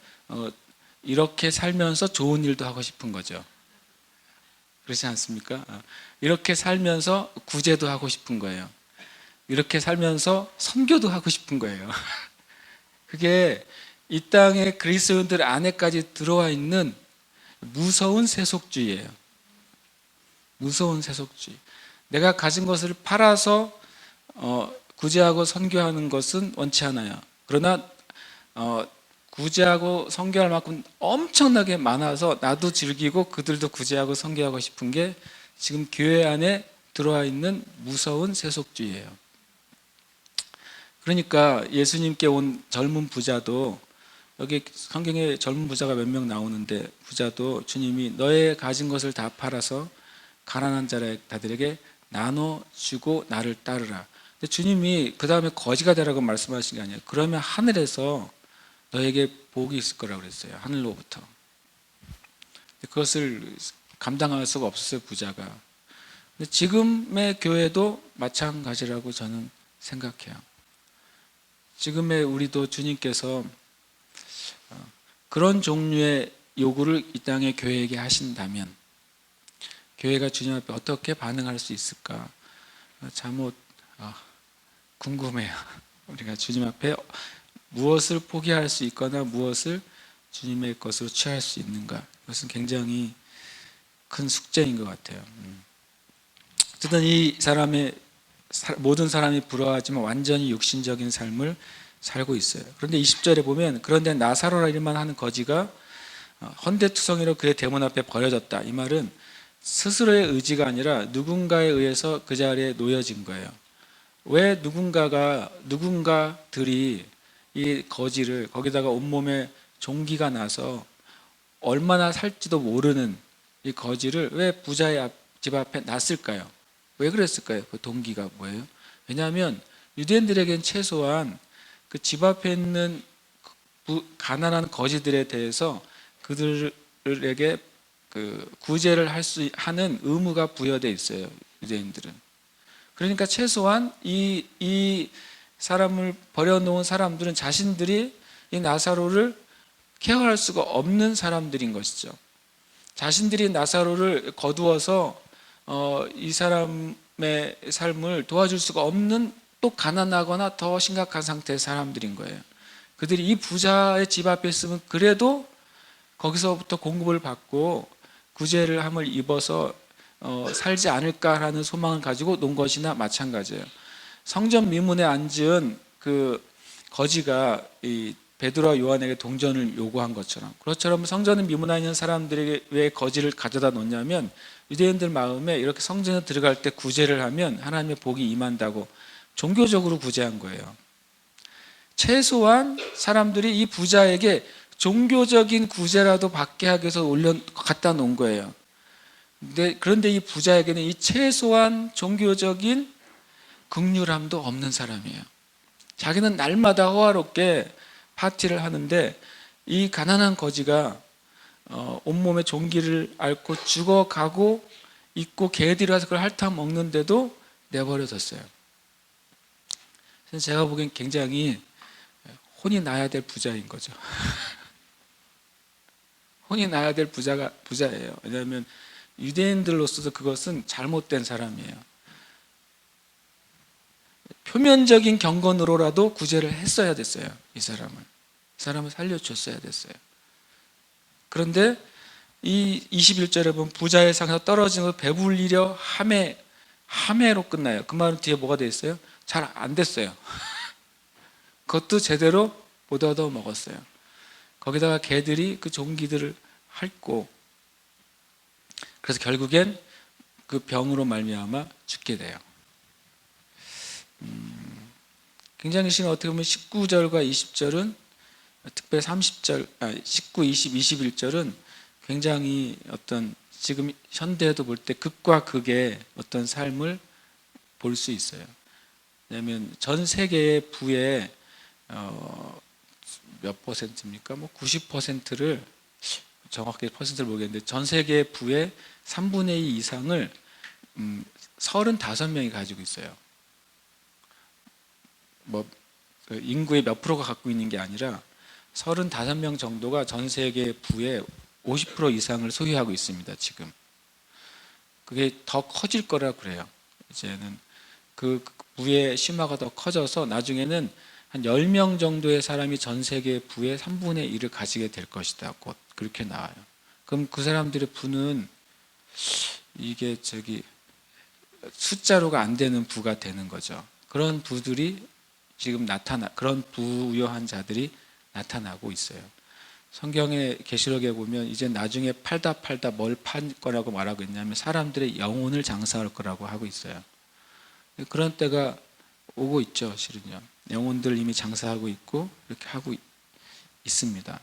이렇게 살면서 좋은 일도 하고 싶은 거죠. 그렇지 않습니까? 이렇게 살면서 구제도 하고 싶은 거예요. 이렇게 살면서 선교도 하고 싶은 거예요. 그게 이 땅의 그리스도인들 안에까지 들어와 있는 무서운 세속주의예요. 무서운 세속주의. 내가 가진 것을 팔아서 구제하고 선교하는 것은 원치 않아요. 그러나 구제하고 선교할 만큼 엄청나게 많아서 나도 즐기고 그들도 구제하고 선교하고 싶은 게 지금 교회 안에 들어와 있는 무서운 세속주의예요. 그러니까 예수님께 온 젊은 부자도, 여기 성경에 젊은 부자가 몇 명 나오는데, 부자도 주님이 너의 가진 것을 다 팔아서 가난한 자들에게 나눠주고 나를 따르라. 근데 주님이 그 다음에 거지가 되라고 말씀하신 게 아니에요. 그러면 하늘에서 너에게 복이 있을 거라고 그랬어요. 하늘로부터. 그것을 감당할 수가 없었어요, 부자가. 근데 지금의 교회도 마찬가지라고 저는 생각해요. 지금의 우리도 주님께서 그런 종류의 요구를 이 땅의 교회에게 하신다면 교회가 주님 앞에 어떻게 반응할 수 있을까? 잠옷 궁금해요. 우리가 주님 앞에 무엇을 포기할 수 있거나 무엇을 주님의 것으로 취할 수 있는가? 이것은 굉장히 큰 숙제인 것 같아요. 어쨌든 이 사람의 모든 사람이 부러워하지만 완전히 육신적인 삶을 살고 있어요. 그런데 20절에 보면 그런데 나사로라 이름만 하는 거지가 헌대투성이로 그의 대문 앞에 버려졌다. 이 말은 스스로의 의지가 아니라 누군가에 의해서 그 자리에 놓여진 거예요. 왜 누군가들이 이 거지를 거기다가 온몸에 종기가 나서 얼마나 살지도 모르는 이 거지를 왜 부자의 집 앞에 놨을까요? 왜 그랬을까요? 그 동기가 뭐예요? 왜냐하면 유대인들에겐 최소한 그 집 앞에 있는 가난한 거지들에 대해서 그들에게 그 구제를 하는 의무가 부여되어 있어요. 유대인들은. 그러니까 최소한 이 사람을 버려놓은 사람들은 자신들이 이 나사로를 케어할 수가 없는 사람들인 것이죠. 자신들이 나사로를 거두어서 이 사람의 삶을 도와줄 수가 없는, 또 가난하거나 더 심각한 상태의 사람들인 거예요. 그들이 이 부자의 집 앞에 있으면 그래도 거기서부터 공급을 받고 구제를 함을 입어서 살지 않을까라는 소망을 가지고 논 것이나 마찬가지예요. 성전 미문에 앉은 그 거지가 이 베드로와 요한에게 동전을 요구한 것처럼, 그것처럼 성전 미문에 있는 사람들에게 왜 거지를 가져다 놓냐면 유대인들 마음에 이렇게 성전에 들어갈 때 구제를 하면 하나님의 복이 임한다고 종교적으로 구제한 거예요. 최소한 사람들이 이 부자에게 종교적인 구제라도 받게 하기 위해서 갖다 놓은 거예요. 그런데 이 부자에게는 이 최소한 종교적인 긍휼함도 없는 사람이에요. 자기는 날마다 호화롭게 파티를 하는데 이 가난한 거지가 온몸에 종기를 앓고 죽어가고 있고 개들이 와서 그걸 핥아 먹는데도 내버려뒀어요. 그래서 제가 보기엔 굉장히 혼이 나야 될 부자인 거죠. 혼이 나야 될 부자예요. 왜냐하면 유대인들로서도 그것은 잘못된 사람이에요. 표면적인 경건으로라도 구제를 했어야 됐어요. 이 사람을 살려줬어야 됐어요. 그런데 이 21절에 보면 부자의 상에서 떨어지는 배불리려 하매로 끝나요. 그 말은 뒤에 뭐가 돼 있어요? 잘 안 됐어요. 그것도 제대로 못 얻어 먹었어요. 거기다가 개들이 그 종기들을 핥고, 그래서 결국엔 그 병으로 말미암아 죽게 돼요. 굉장히 어떻게 보면 19절과 20절은, 특별히 19, 20, 21절은 굉장히 어떤 지금 현대에도 볼 때 극과 극의 어떤 삶을 볼 수 있어요. 왜냐하면 전 세계의 부의 몇 퍼센트입니까? 90%를, 정확히 퍼센트를 모르겠는데 전 세계의 부의 3분의 2 이상을 35명이 가지고 있어요. 인구의 몇 프로가 갖고 있는 게 아니라 35명 정도가 전 세계 부의 50% 이상을 소유하고 있습니다. 지금 그게 더 커질 거라 그래요. 이제는 그 부의 심화가 더 커져서 나중에는 한 10명 정도의 사람이 전 세계 부의 3분의 1을 가지게 될 것이다. 곧 그렇게 나와요. 그럼 그 사람들의 부는 이게 숫자로가 안 되는 부가 되는 거죠. 그런 부들이 지금 그런 부유한 자들이 나타나고 있어요. 성경의 계시록에 보면 이제 나중에 팔다 뭘 팔 거라고 말하고 있냐면 사람들의 영혼을 장사할 거라고 하고 있어요. 그런 때가 오고 있죠. 실은요. 영혼들 이미 장사하고 있고 이렇게 하고 있습니다.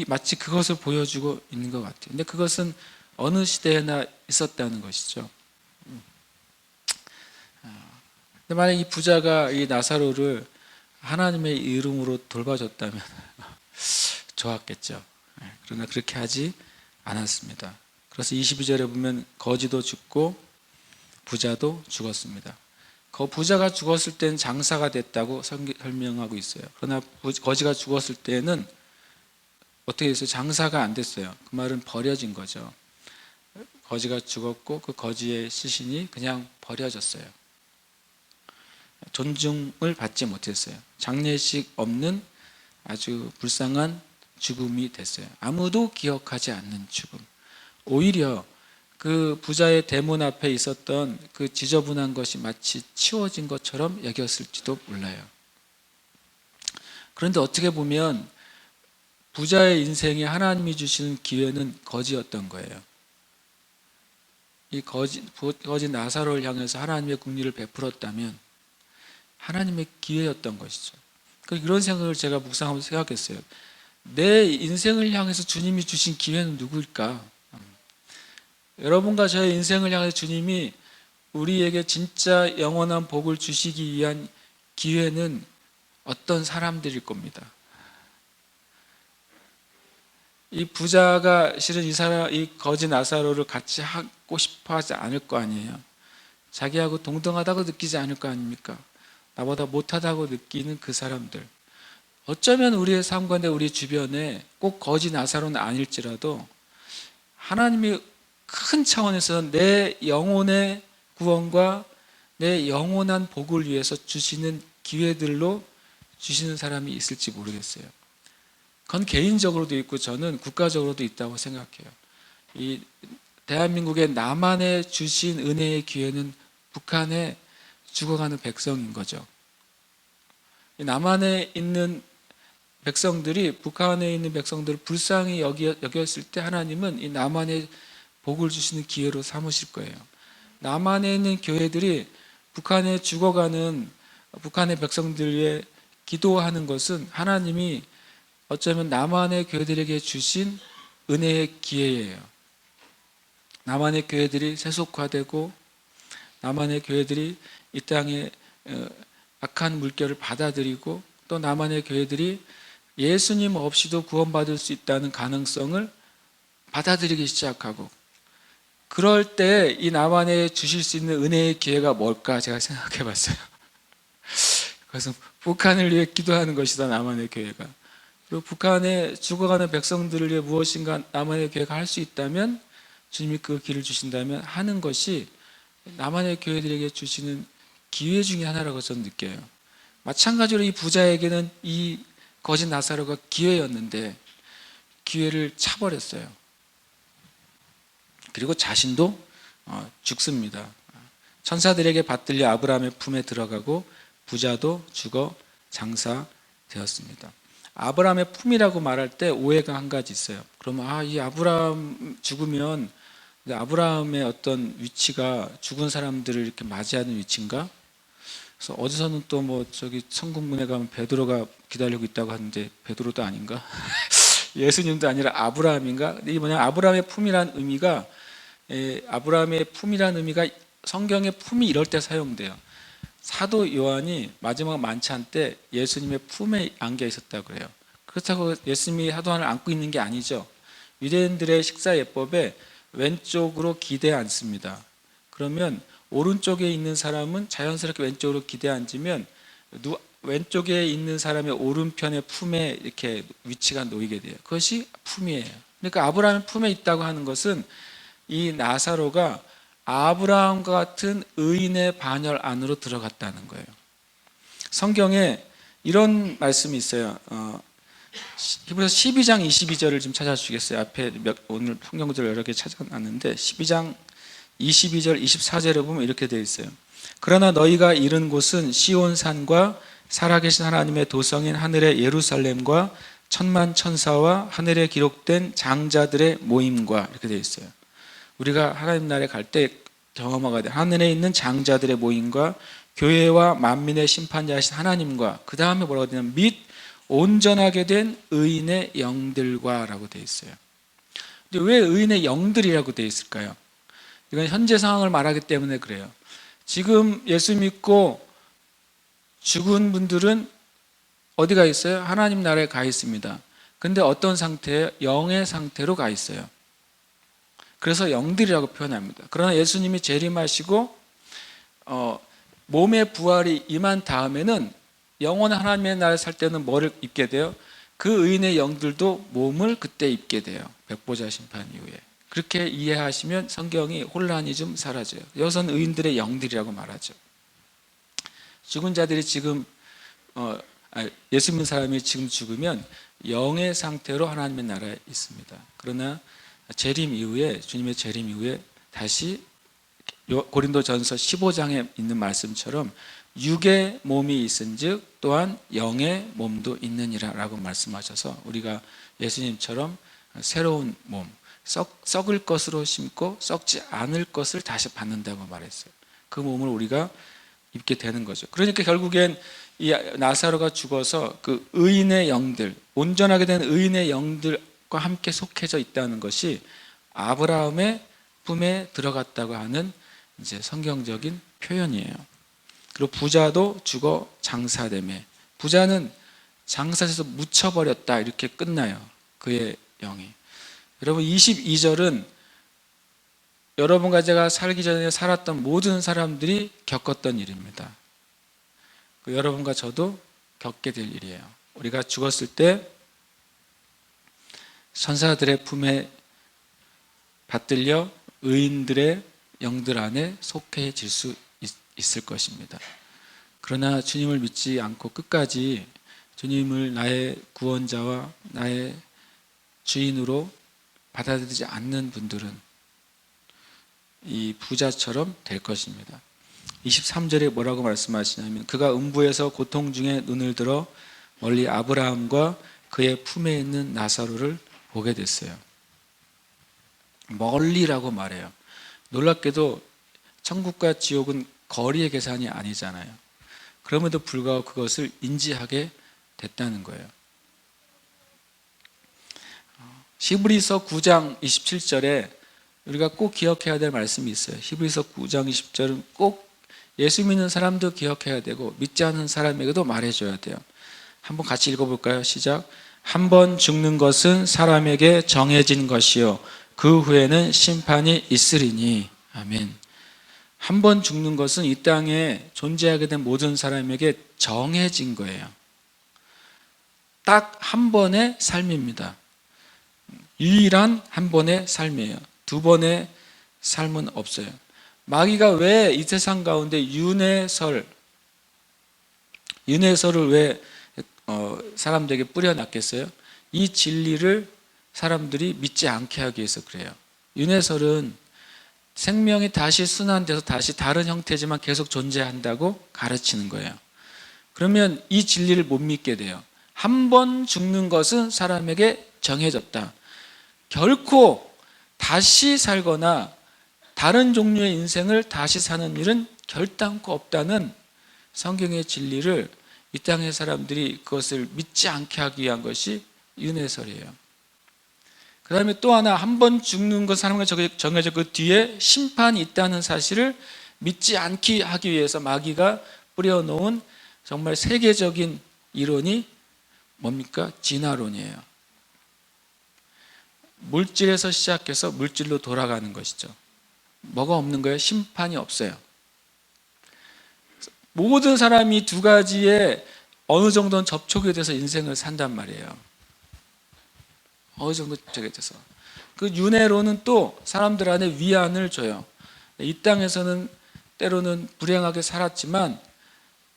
마치 그것을 보여주고 있는 것 같아요. 근데 그것은 어느 시대에나 있었다는 것이죠. 근데 만약 이 부자가 이 나사로를 하나님의 이름으로 돌봐줬다면 좋았겠죠. 그러나 그렇게 하지 않았습니다. 그래서 22절에 보면 거지도 죽고 부자도 죽었습니다. 부자가 죽었을 때는 장사가 됐다고 설명하고 있어요. 그러나 거지가 죽었을 때는 어떻게 됐어요? 장사가 안 됐어요. 그 말은 버려진 거죠. 거지가 죽었고 그 거지의 시신이 그냥 버려졌어요. 존중을 받지 못했어요. 장례식 없는 아주 불쌍한 죽음이 됐어요. 아무도 기억하지 않는 죽음. 오히려 그 부자의 대문 앞에 있었던 그 지저분한 것이 마치 치워진 것처럼 여겼을지도 몰라요. 그런데 어떻게 보면 부자의 인생에 하나님이 주시는 기회는 거지였던 거예요. 이 거지 나사로를 향해서 하나님의 긍휼을 베풀었다면 하나님의 기회였던 것이죠. 이런 생각을 제가 묵상하면서 생각했어요. 내 인생을 향해서 주님이 주신 기회는 누구일까? 여러분과 저의 인생을 향해서 주님이 우리에게 진짜 영원한 복을 주시기 위한 기회는 어떤 사람들일 겁니다. 이 부자가 실은 이 거지 나사로를 같이 하고 싶어 하지 않을 거 아니에요. 자기하고 동등하다고 느끼지 않을 거 아닙니까? 나보다 못하다고 느끼는 그 사람들. 어쩌면 우리의 삶 가운데 우리 주변에 꼭 거지 나사로는 아닐지라도 하나님이 큰 차원에서 내 영혼의 구원과 내 영원한 복을 위해서 주시는 기회들로 주시는 사람이 있을지 모르겠어요. 그건 개인적으로도 있고 저는 국가적으로도 있다고 생각해요. 이 대한민국의 남한에 주신 은혜의 기회는 북한에 죽어가는 백성인 거죠. 남한에 있는 백성들이 북한에 있는 백성들을 불쌍히 여겼을 때 하나님은 이 남한에 복을 주시는 기회로 삼으실 거예요. 남한에 있는 교회들이 북한에 죽어가는 북한의 백성들 위해 기도하는 것은 하나님이 어쩌면 남한의 교회들에게 주신 은혜의 기회예요. 남한의 교회들이 세속화되고 남한의 교회들이 이 땅에 악한 물결을 받아들이고 또 남한의 교회들이 예수님 없이도 구원받을 수 있다는 가능성을 받아들이기 시작하고 그럴 때 이 남한에 주실 수 있는 은혜의 기회가 뭘까 제가 생각해 봤어요. 그래서 북한을 위해 기도하는 것이다 남한의 교회가. 그리고 북한에 죽어가는 백성들을 위해 무엇인가 남한의 교회가 할 수 있다면 주님이 그 길을 주신다면 하는 것이 남한의 교회들에게 주시는 기회 중에 하나라고 저는 느껴요. 마찬가지로 이 부자에게는 이 거짓 나사로가 기회였는데 기회를 차버렸어요. 그리고 자신도 죽습니다. 천사들에게 받들려 아브라함의 품에 들어가고 부자도 죽어 장사되었습니다. 아브라함의 품이라고 말할 때 오해가 한 가지 있어요. 그러면 이 아브라함 죽으면 아브라함의 어떤 위치가 죽은 사람들을 이렇게 맞이하는 위치인가? 그래서 어디서는 또 저기 천국문에 가면 베드로가 기다리고 있다고 하는데 베드로도 아닌가? 예수님도 아니라 아브라함인가? 이게 뭐냐? 아브라함의 품이라는 의미가 성경의 품이 이럴 때 사용돼요. 사도 요한이 마지막 만찬 때 예수님의 품에 안겨 있었다고 그래요. 그렇다고 예수님이 사도 요한을 안고 있는 게 아니죠. 유대인들의 식사 예법에 왼쪽으로 기대 앉습니다. 그러면 오른쪽에 있는 사람은 자연스럽게 왼쪽으로 기대 앉으면 왼쪽에 있는 사람의 오른편의 품에 이렇게 위치가 놓이게 돼요. 그것이 품이에요. 그러니까 아브라함의 품에 있다고 하는 것은 이 나사로가 아브라함과 같은 의인의 반열 안으로 들어갔다는 거예요. 성경에 이런 말씀이 있어요. 히브리서 12장 22절을 좀 찾아주시겠어요? 앞에 오늘 성경들 여러 개 찾아놨는데 12장 22절 24절에 보면 이렇게 되어 있어요. 그러나 너희가 이른 곳은 시온산과 살아계신 하나님의 도성인 하늘의 예루살렘과 천만 천사와 하늘에 기록된 장자들의 모임과, 이렇게 되어 있어요. 우리가 하나님 나라에 갈 때 경험하게 돼. 하늘에 있는 장자들의 모임과 교회와 만민의 심판자이신 하나님과, 그 다음에 뭐라고 되냐면 및 온전하게 된 의인의 영들과 라고 되어 있어요. 근데 왜 의인의 영들이라고 되어 있을까요? 이건 현재 상황을 말하기 때문에 그래요. 지금 예수 믿고 죽은 분들은 어디가 있어요? 하나님 나라에 가 있습니다. 근데 어떤 상태예요? 영의 상태로 가 있어요. 그래서 영들이라고 표현합니다. 그러나 예수님이 재림하시고 몸의 부활이 임한 다음에는 영원한 하나님의 나라에 살 때는 뭐를 입게 돼요? 그 의인의 영들도 몸을 그때 입게 돼요. 백보자 심판 이후에. 그렇게 이해하시면 성경이 혼란이 좀 사라져요. 여기서는 의인들의 영들이라고 말하죠. 죽은 자들이 지금 예수 믿는 사람이 지금 죽으면 영의 상태로 하나님의 나라에 있습니다. 그러나 재림 이후에, 주님의 재림 이후에 다시 고린도전서 15장에 있는 말씀처럼 육의 몸이 있은즉 또한 영의 몸도 있느니라 라고 말씀하셔서 우리가 예수님처럼 새로운 몸, 썩을 것으로 심고 썩지 않을 것을 다시 받는다고 말했어요. 그 몸을 우리가 입게 되는 거죠. 그러니까 결국엔 이 나사로가 죽어서 그 의인의 영들, 온전하게 된 의인의 영들과 함께 속해져 있다는 것이 아브라함의 품에 들어갔다고 하는 이제 성경적인 표현이에요. 그리고 부자도 죽어 장사되매, 부자는 장사돼서 묻혀버렸다 이렇게 끝나요. 그의 영이. 여러분 22절은 여러분과 제가 살기 전에 살았던 모든 사람들이 겪었던 일입니다. 여러분과 저도 겪게 될 일이에요. 우리가 죽었을 때 선사들의 품에 받들려 의인들의 영들 안에 속해질 수 있을 것입니다. 그러나 주님을 믿지 않고 끝까지 주님을 나의 구원자와 나의 주인으로 받아들이지 않는 분들은 이 부자처럼 될 것입니다. 23절에 뭐라고 말씀하시냐면 그가 음부에서 고통 중에 눈을 들어 멀리 아브라함과 그의 품에 있는 나사로를 보게 됐어요. 멀리라고 말해요. 놀랍게도 천국과 지옥은 거리의 계산이 아니잖아요. 그럼에도 불구하고 그것을 인지하게 됐다는 거예요. 히브리서 9장 27절에 우리가 꼭 기억해야 될 말씀이 있어요. 히브리서 9장 20절은 꼭 예수 믿는 사람도 기억해야 되고 믿지 않는 사람에게도 말해줘야 돼요. 한번 같이 읽어볼까요? 시작. 한 번 죽는 것은 사람에게 정해진 것이요 그 후에는 심판이 있으리니. 아멘. 한 번 죽는 것은 이 땅에 존재하게 된 모든 사람에게 정해진 거예요. 딱 한 번의 삶입니다. 유일한 한 번의 삶이에요. 두 번의 삶은 없어요. 마귀가 왜 이 세상 가운데 윤회설을 왜 사람들에게 뿌려놨겠어요? 이 진리를 사람들이 믿지 않게 하기 위해서 그래요. 윤회설은 생명이 다시 순환돼서 다시 다른 형태지만 계속 존재한다고 가르치는 거예요. 그러면 이 진리를 못 믿게 돼요. 한 번 죽는 것은 사람에게 정해졌다. 결코 다시 살거나 다른 종류의 인생을 다시 사는 일은 결단코 없다는 성경의 진리를 이 땅의 사람들이 그것을 믿지 않게 하기 위한 것이 윤회설이에요. 그 다음에 또 하나, 한 번 죽는 것 사람과 정해져 그 뒤에 심판이 있다는 사실을 믿지 않게 하기 위해서 마귀가 뿌려놓은 정말 세계적인 이론이 뭡니까? 진화론이에요. 물질에서 시작해서 물질로 돌아가는 것이죠. 뭐가 없는 거예요? 심판이 없어요. 모든 사람이 두 가지에 어느 정도는 접촉이 돼서 인생을 산단 말이에요. 어느 정도 접촉이 돼서. 그 윤회론은 또 사람들 안에 위안을 줘요. 이 땅에서는 때로는 불행하게 살았지만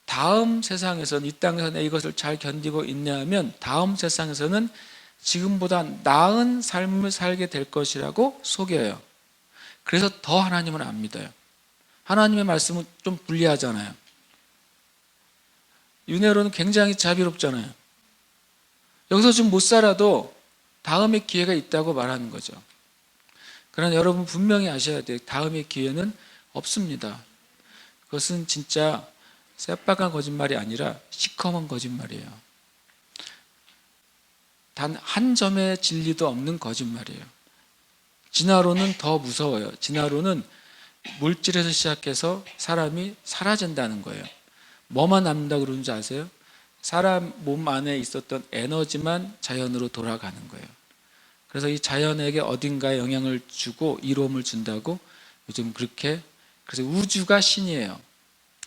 다음 세상에서는, 이 땅에서는 이것을 잘 견디고 있냐면 다음 세상에서는 지금보다 나은 삶을 살게 될 것이라고 속여요. 그래서 더 하나님을 안 믿어요. 하나님의 말씀은 좀 불리하잖아요. 윤회론은 굉장히 자비롭잖아요. 여기서 좀 못 살아도 다음에 기회가 있다고 말하는 거죠. 그러나 여러분 분명히 아셔야 돼요. 다음의 기회는 없습니다. 그것은 진짜 새빨간 거짓말이 아니라 시커먼 거짓말이에요. 단 한 점의 진리도 없는 거짓말이에요. 진화론은 더 무서워요. 진화론은 물질에서 시작해서 사람이 사라진다는 거예요. 뭐만 남는다고 그러는지 아세요? 사람 몸 안에 있었던 에너지만 자연으로 돌아가는 거예요. 그래서 이 자연에게 어딘가에 영향을 주고 이로움을 준다고 요즘 그렇게, 그래서 우주가 신이에요.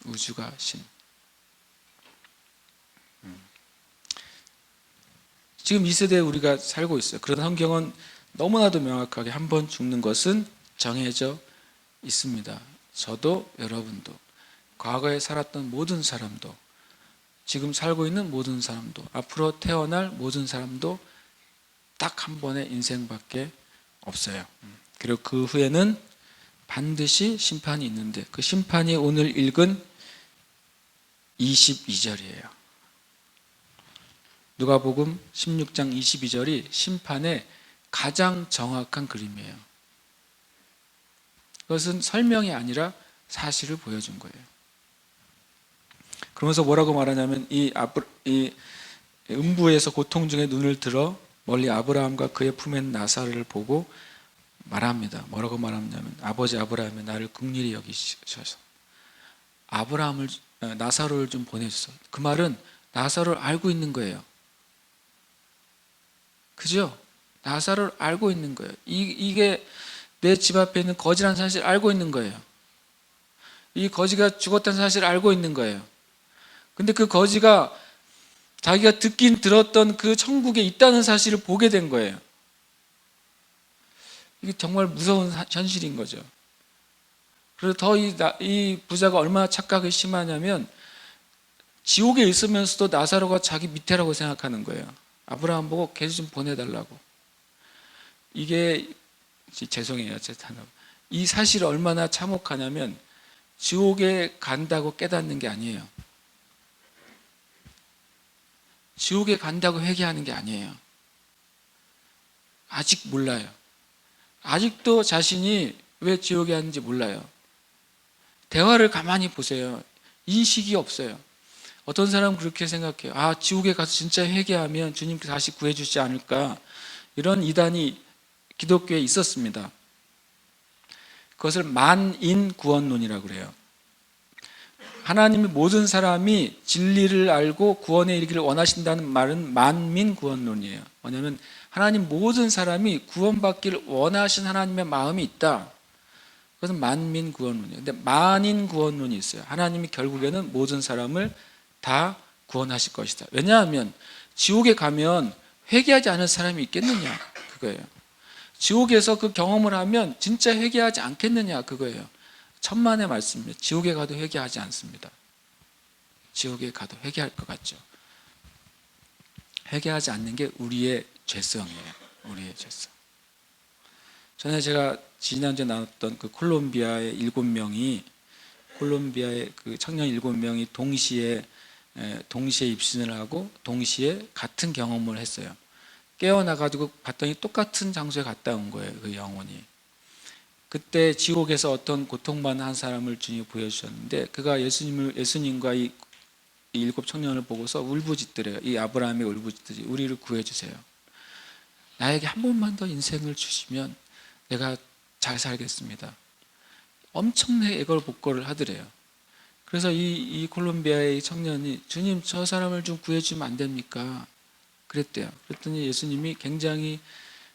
우주가 신. 지금 이 세대에 우리가 살고 있어요. 그런 성경은 너무나도 명확하게 한 번 죽는 것은 정해져 있습니다. 저도 여러분도 과거에 살았던 모든 사람도 지금 살고 있는 모든 사람도 앞으로 태어날 모든 사람도 딱 한 번의 인생밖에 없어요. 그리고 그 후에는 반드시 심판이 있는데 그 심판이 오늘 읽은 22절이에요. 누가복음 16장 22절이 심판의 가장 정확한 그림이에요. 그것은 설명이 아니라 사실을 보여준 거예요. 그러면서 뭐라고 말하냐면 이 음부에서 고통 중에 눈을 들어 멀리 아브라함과 그의 품에 있는 나사로를 보고 말합니다. 뭐라고 말하냐면 아버지 아브라함이 나를 긍휼히 여기셔서 나사로를 좀 보내주소. 그 말은 나사로를 알고 있는 거예요. 그죠? 나사로를 알고 있는 거예요. 이게 내 집 앞에 있는 거지라는 사실을 알고 있는 거예요. 이 거지가 죽었다는 사실을 알고 있는 거예요. 근데 그 거지가 자기가 듣긴 들었던 그 천국에 있다는 사실을 보게 된 거예요. 이게 정말 무서운 현실인 거죠. 그래서 더 이 부자가 얼마나 착각이 심하냐면 지옥에 있으면서도 나사로가 자기 밑에라고 생각하는 거예요. 아브라함 보고 걔 좀 보내달라고. 이게 죄송해요. 제 단어. 이 사실이 얼마나 참혹하냐면 지옥에 간다고 깨닫는 게 아니에요. 지옥에 간다고 회개하는 게 아니에요. 아직 몰라요. 아직도 자신이 왜 지옥에 왔는지 몰라요. 대화를 가만히 보세요. 인식이 없어요. 어떤 사람은 그렇게 생각해요. 아, 지옥에 가서 진짜 회개하면 주님께서 다시 구해주지 않을까. 이런 이단이 기독교에 있었습니다. 그것을 만인 구원론이라고 그래요. 하나님이 모든 사람이 진리를 알고 구원에 이르기를 원하신다는 말은 만민 구원론이에요. 뭐냐면 하나님 모든 사람이 구원받기를 원하신 하나님의 마음이 있다. 그것은 만민 구원론이에요. 근데 만인 구원론이 있어요. 하나님이 결국에는 모든 사람을 다 구원하실 것이다. 왜냐하면 지옥에 가면 회개하지 않을 사람이 있겠느냐, 그거예요. 지옥에서 그 경험을 하면 진짜 회개하지 않겠느냐, 그거예요. 천만의 말씀입니다. 지옥에 가도 회개하지 않습니다. 지옥에 가도 회개할 것 같죠. 회개하지 않는 게 우리의 죄성이에요. 우리의 죄성. 전에 제가 지난주에 나눴던 그 콜롬비아의 7명이 콜롬비아의 그 청년 7명이 동시에 입신을 하고 동시에 같은 경험을 했어요. 깨어나가지고 봤더니 똑같은 장소에 갔다 온 거예요. 그 영혼이. 그때 지옥에서 어떤 고통받는 한 사람을 주님이 보여주셨는데 그가 예수님과 이 7 청년을 보고서 울부짖더래요. 이 아브라함의 울부짖더니 우리를 구해주세요. 나에게 한 번만 더 인생을 주시면 내가 잘 살겠습니다. 엄청나게 애걸복걸을 하더래요. 그래서 이 콜롬비아의 청년이 주님 저 사람을 좀 구해주면 안 됩니까? 그랬대요. 그랬더니 예수님이 굉장히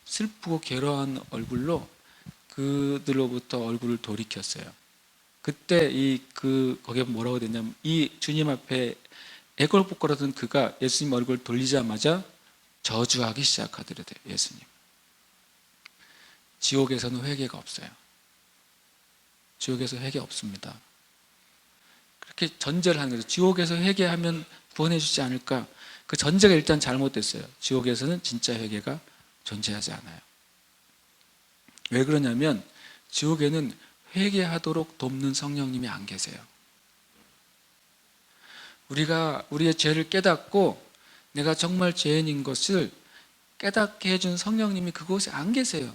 슬프고 괴로워한 얼굴로 그들로부터 얼굴을 돌이켰어요. 그때 거기에 뭐라고 됐냐면 이 주님 앞에 애걸복걸하던 그가 예수님 얼굴을 돌리자마자 저주하기 시작하더래요. 예수님. 지옥에서는 회개가 없어요. 지옥에서 회개 없습니다. 그렇게 전제를 하는 거죠. 지옥에서 회개하면 구원해 주지 않을까? 그 전제가 일단 잘못됐어요. 지옥에서는 진짜 회개가 존재하지 않아요. 왜 그러냐면 지옥에는 회개하도록 돕는 성령님이 안 계세요. 우리가 우리의 죄를 깨닫고 내가 정말 죄인인 것을 깨닫게 해준 성령님이 그곳에 안 계세요.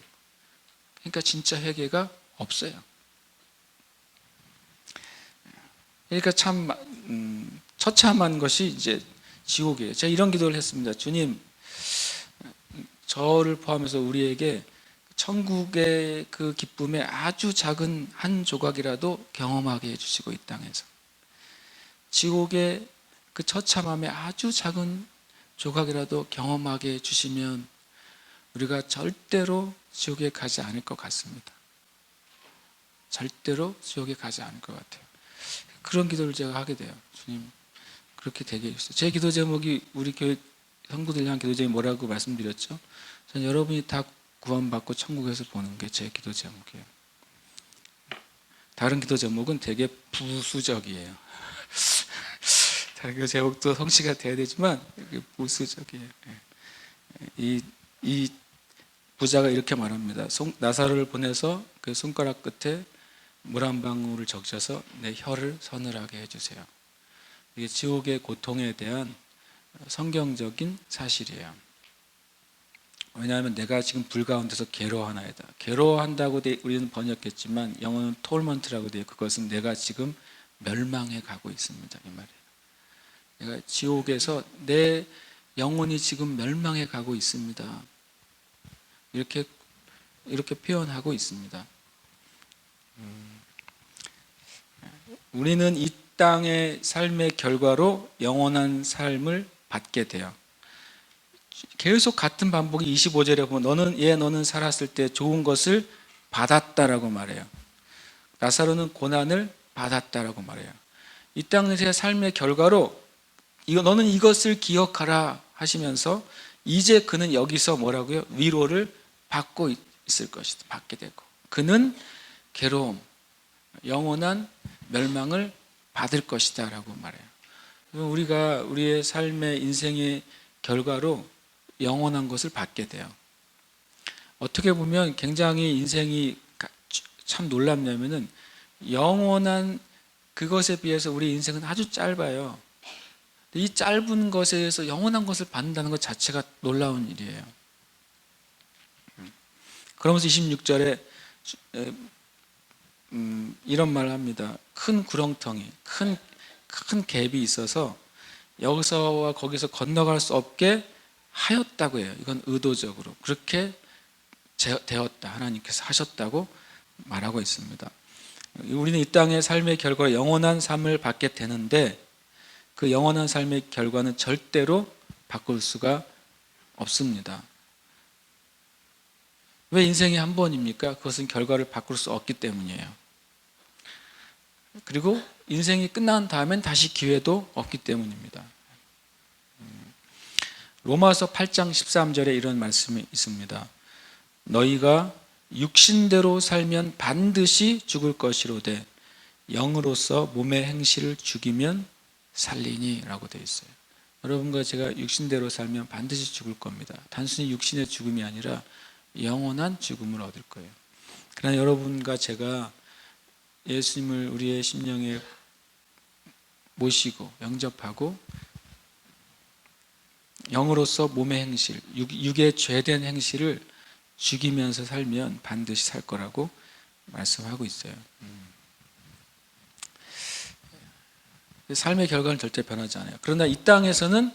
그러니까 진짜 회개가 없어요. 그러니까 참 처참한 것이 이제 지옥이에요. 제가 이런 기도를 했습니다. 주님, 저를 포함해서 우리에게 천국의 그 기쁨의 아주 작은 한 조각이라도 경험하게 해주시고, 이 땅에서 지옥의 그 처참함의 아주 작은 조각이라도 경험하게 해주시면 우리가 절대로 지옥에 가지 않을 것 같습니다. 절대로 지옥에 가지 않을 것 같아요. 그런 기도를 제가 하게 돼요. 주님, 그렇게 되게 해주세요. 제 기도 제목이, 우리 교회 성도들 향한 기도 제목이 뭐라고 말씀드렸죠? 저는 여러분이 다 구원받고 천국에서 보는 게 제 기도 제목이에요. 다른 기도 제목은 되게 부수적이에요. 다른 기도 제목도 성취가 돼야 되지만 부수적이에요. 이 부자가 이렇게 말합니다. 나사로를 보내서 그 손가락 끝에 물 한 방울을 적셔서 내 혀를 서늘하게 해주세요. 이게 지옥의 고통에 대한 성경적인 사실이에요. 왜냐하면 내가 지금 불 가운데서 괴로워하나이다. 괴로워한다고 우리는 번역했지만 영어는 톨먼트라고 돼요. 그것은 내가 지금 멸망해 가고 있습니다, 이 말이에요. 내가 지옥에서 내 영혼이 지금 멸망해 가고 있습니다. 이렇게 표현하고 있습니다. 우리는 이 땅의 삶의 결과로 영원한 삶을 받게 돼요. 계속 같은 반복이 25절에 보면 너는 살았을 때 좋은 것을 받았다라고 말해요. 나사로는 고난을 받았다라고 말해요. 이 땅의 삶의 결과로 너는 이것을 기억하라 하시면서 이제 그는 여기서 뭐라고요? 위로를 받고 있을 것이다. 받게 되고 그는 괴로움, 영원한 멸망을 받을 것이다 라고 말해요. 우리가 우리의 삶의 인생의 결과로 영원한 것을 받게 돼요. 어떻게 보면 굉장히 인생이 참 놀랍냐면은 영원한 그것에 비해서 우리 인생은 아주 짧아요. 이 짧은 것에 의해서 영원한 것을 받는다는 것 자체가 놀라운 일이에요. 그러면서 26절에 이런 말을 합니다. 큰 구렁텅이, 큰 갭이 있어서 여기서와 거기서 건너갈 수 없게 하였다고 해요. 이건 의도적으로 그렇게 되었다, 하나님께서 하셨다고 말하고 있습니다. 우리는 이 땅의 삶의 결과로 영원한 삶을 받게 되는데 그 영원한 삶의 결과는 절대로 바꿀 수가 없습니다. 왜 인생이 한 번입니까? 그것은 결과를 바꿀 수 없기 때문이에요. 그리고 인생이 끝난 다음엔 다시 기회도 없기 때문입니다. 로마서 8장 13절에 이런 말씀이 있습니다. 너희가 육신대로 살면 반드시 죽을 것이로되 영으로서 몸의 행실을 죽이면 살리니 라고 되어 있어요. 여러분과 제가 육신대로 살면 반드시 죽을 겁니다. 단순히 육신의 죽음이 아니라 영원한 죽음을 얻을 거예요. 그러나 여러분과 제가 예수님을 우리의 심령에 모시고 영접하고 영으로서 몸의 행실, 육의 죄된 행실을 죽이면서 살면 반드시 살 거라고 말씀하고 있어요. 삶의 결과는 절대 변하지 않아요. 그러나 이 땅에서는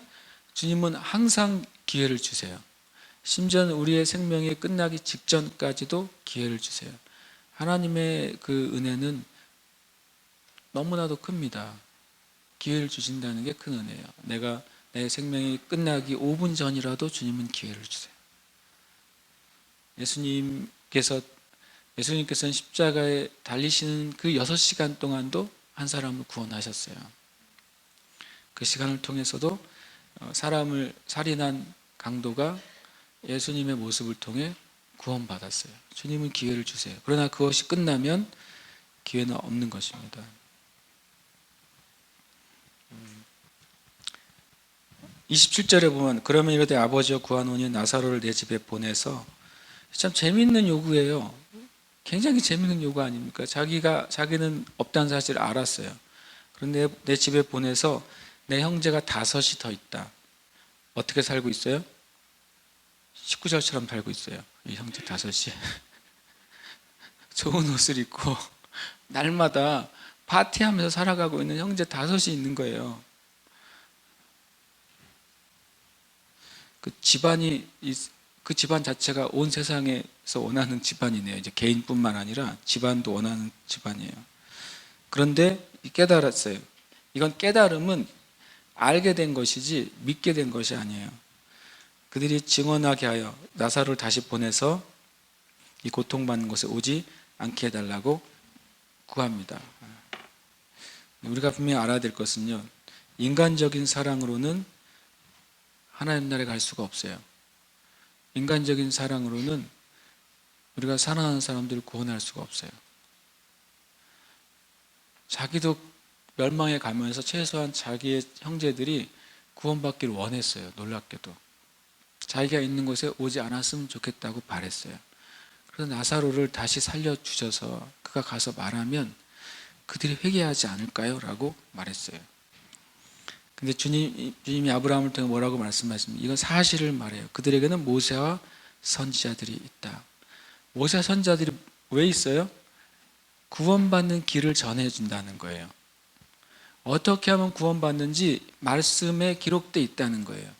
주님은 항상 기회를 주세요. 심지어는 우리의 생명이 끝나기 직전까지도 기회를 주세요. 하나님의 그 은혜는 너무나도 큽니다. 기회를 주신다는 게 큰 은혜예요. 내가 내 생명이 끝나기 5분 전이라도 주님은 기회를 주세요. 예수님께서는 십자가에 달리시는 그 6시간 동안도 한 사람을 구원하셨어요. 그 시간을 통해서도 사람을 살인한 강도가 예수님의 모습을 통해 구원받았어요. 주님은 기회를 주세요. 그러나 그것이 끝나면 기회는 없는 것입니다. 27절에 보면 그러면 이르되 아버지여 구하노니 나사로를 내 집에 보내서 참 재미있는 요구예요. 굉장히 재밌는 요구 아닙니까? 자기는 없다는 사실을 알았어요. 그런데 내 집에 보내서 내 형제가 5이 더 있다. 어떻게 살고 있어요? 식구절처럼 살고 있어요. 이 형제 5이. 좋은 옷을 입고 날마다 파티하면서 살아가고 있는 형제 5이 있는 거예요. 그 집안 자체가 온 세상에서 원하는 집안이네요. 이제 개인뿐만 아니라 집안도 원하는 집안이에요. 그런데 깨달았어요. 이건 깨달음은 알게 된 것이지 믿게 된 것이 아니에요. 그들이 증언하게 하여 나사로를 다시 보내서 이 고통받는 곳에 오지 않게 해달라고 구합니다. 우리가 분명히 알아야 될 것은요, 인간적인 사랑으로는 하나님 나라에 갈 수가 없어요. 인간적인 사랑으로는 우리가 사랑하는 사람들을 구원할 수가 없어요. 자기도 멸망에 가면서 최소한 자기의 형제들이 구원받기를 원했어요. 놀랍게도 자기가 있는 곳에 오지 않았으면 좋겠다고 바랬어요. 그래서 나사로를 다시 살려주셔서 그가 가서 말하면 그들이 회개하지 않을까요? 라고 말했어요. 근데 주님이 아브라함을 통해 뭐라고 말씀하십니까? 이건 사실을 말해요. 그들에게는 모세와 선지자들이 있다. 모세와 선지자들이 왜 있어요? 구원받는 길을 전해준다는 거예요. 어떻게 하면 구원받는지 말씀에 기록되어 있다는 거예요.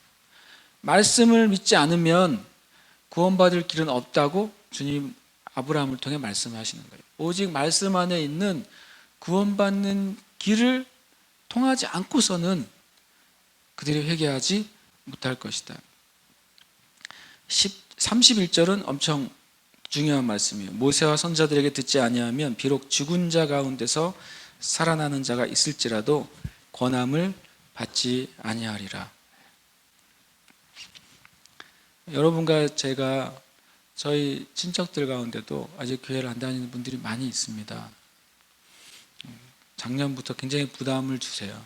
말씀을 믿지 않으면 구원받을 길은 없다고 주님 아브라함을 통해 말씀하시는 거예요. 오직 말씀 안에 있는 구원받는 길을 통하지 않고서는 그들이 회개하지 못할 것이다. 31절은 엄청 중요한 말씀이에요. 모세와 선지자들에게 듣지 아니하면 비록 죽은 자 가운데서 살아나는 자가 있을지라도 권함을 받지 아니하리라. 여러분과 제가 저희 친척들 가운데도 아직 교회를 안 다니는 분들이 많이 있습니다. 작년부터 굉장히 부담을 주세요.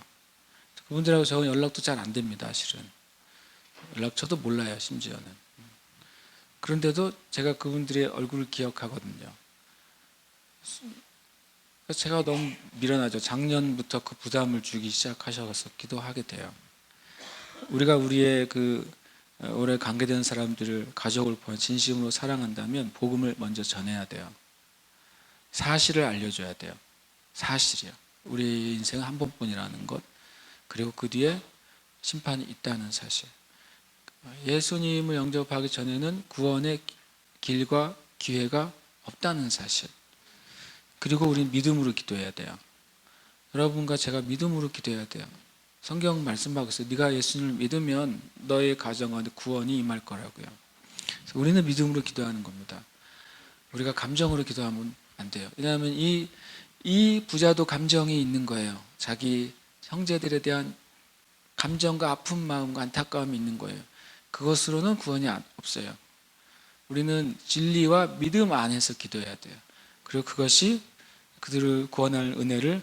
그분들하고 저는 연락도 잘 안 됩니다. 실은 연락처도 몰라요. 심지어는. 그런데도 제가 그분들의 얼굴을 기억하거든요. 제가 너무 미련하죠. 작년부터 그 부담을 주기 시작하셔서 기도하게 돼요. 우리가 우리의 올해 관계되는 사람들을, 가족을 진심으로 사랑한다면 복음을 먼저 전해야 돼요. 사실을 알려줘야 돼요. 사실이요. 우리 인생은 한 번뿐이라는 것, 그리고 그 뒤에 심판이 있다는 사실. 예수님을 영접하기 전에는 구원의 길과 기회가 없다는 사실. 그리고 우리는 믿음으로 기도해야 돼요. 여러분과 제가 믿음으로 기도해야 돼요. 성경 말씀하고 있어요. 네가 예수님을 믿으면 너의 가정에 구원이 임할 거라고요. 그래서 우리는 믿음으로 기도하는 겁니다. 우리가 감정으로 기도하면 안 돼요. 왜냐하면 이 부자도 감정이 있는 거예요. 자기 형제들에 대한 감정과 아픈 마음과 안타까움이 있는 거예요. 그것으로는 구원이 없어요. 우리는 진리와 믿음 안에서 기도해야 돼요. 그리고 그것이 그들을 구원할 은혜를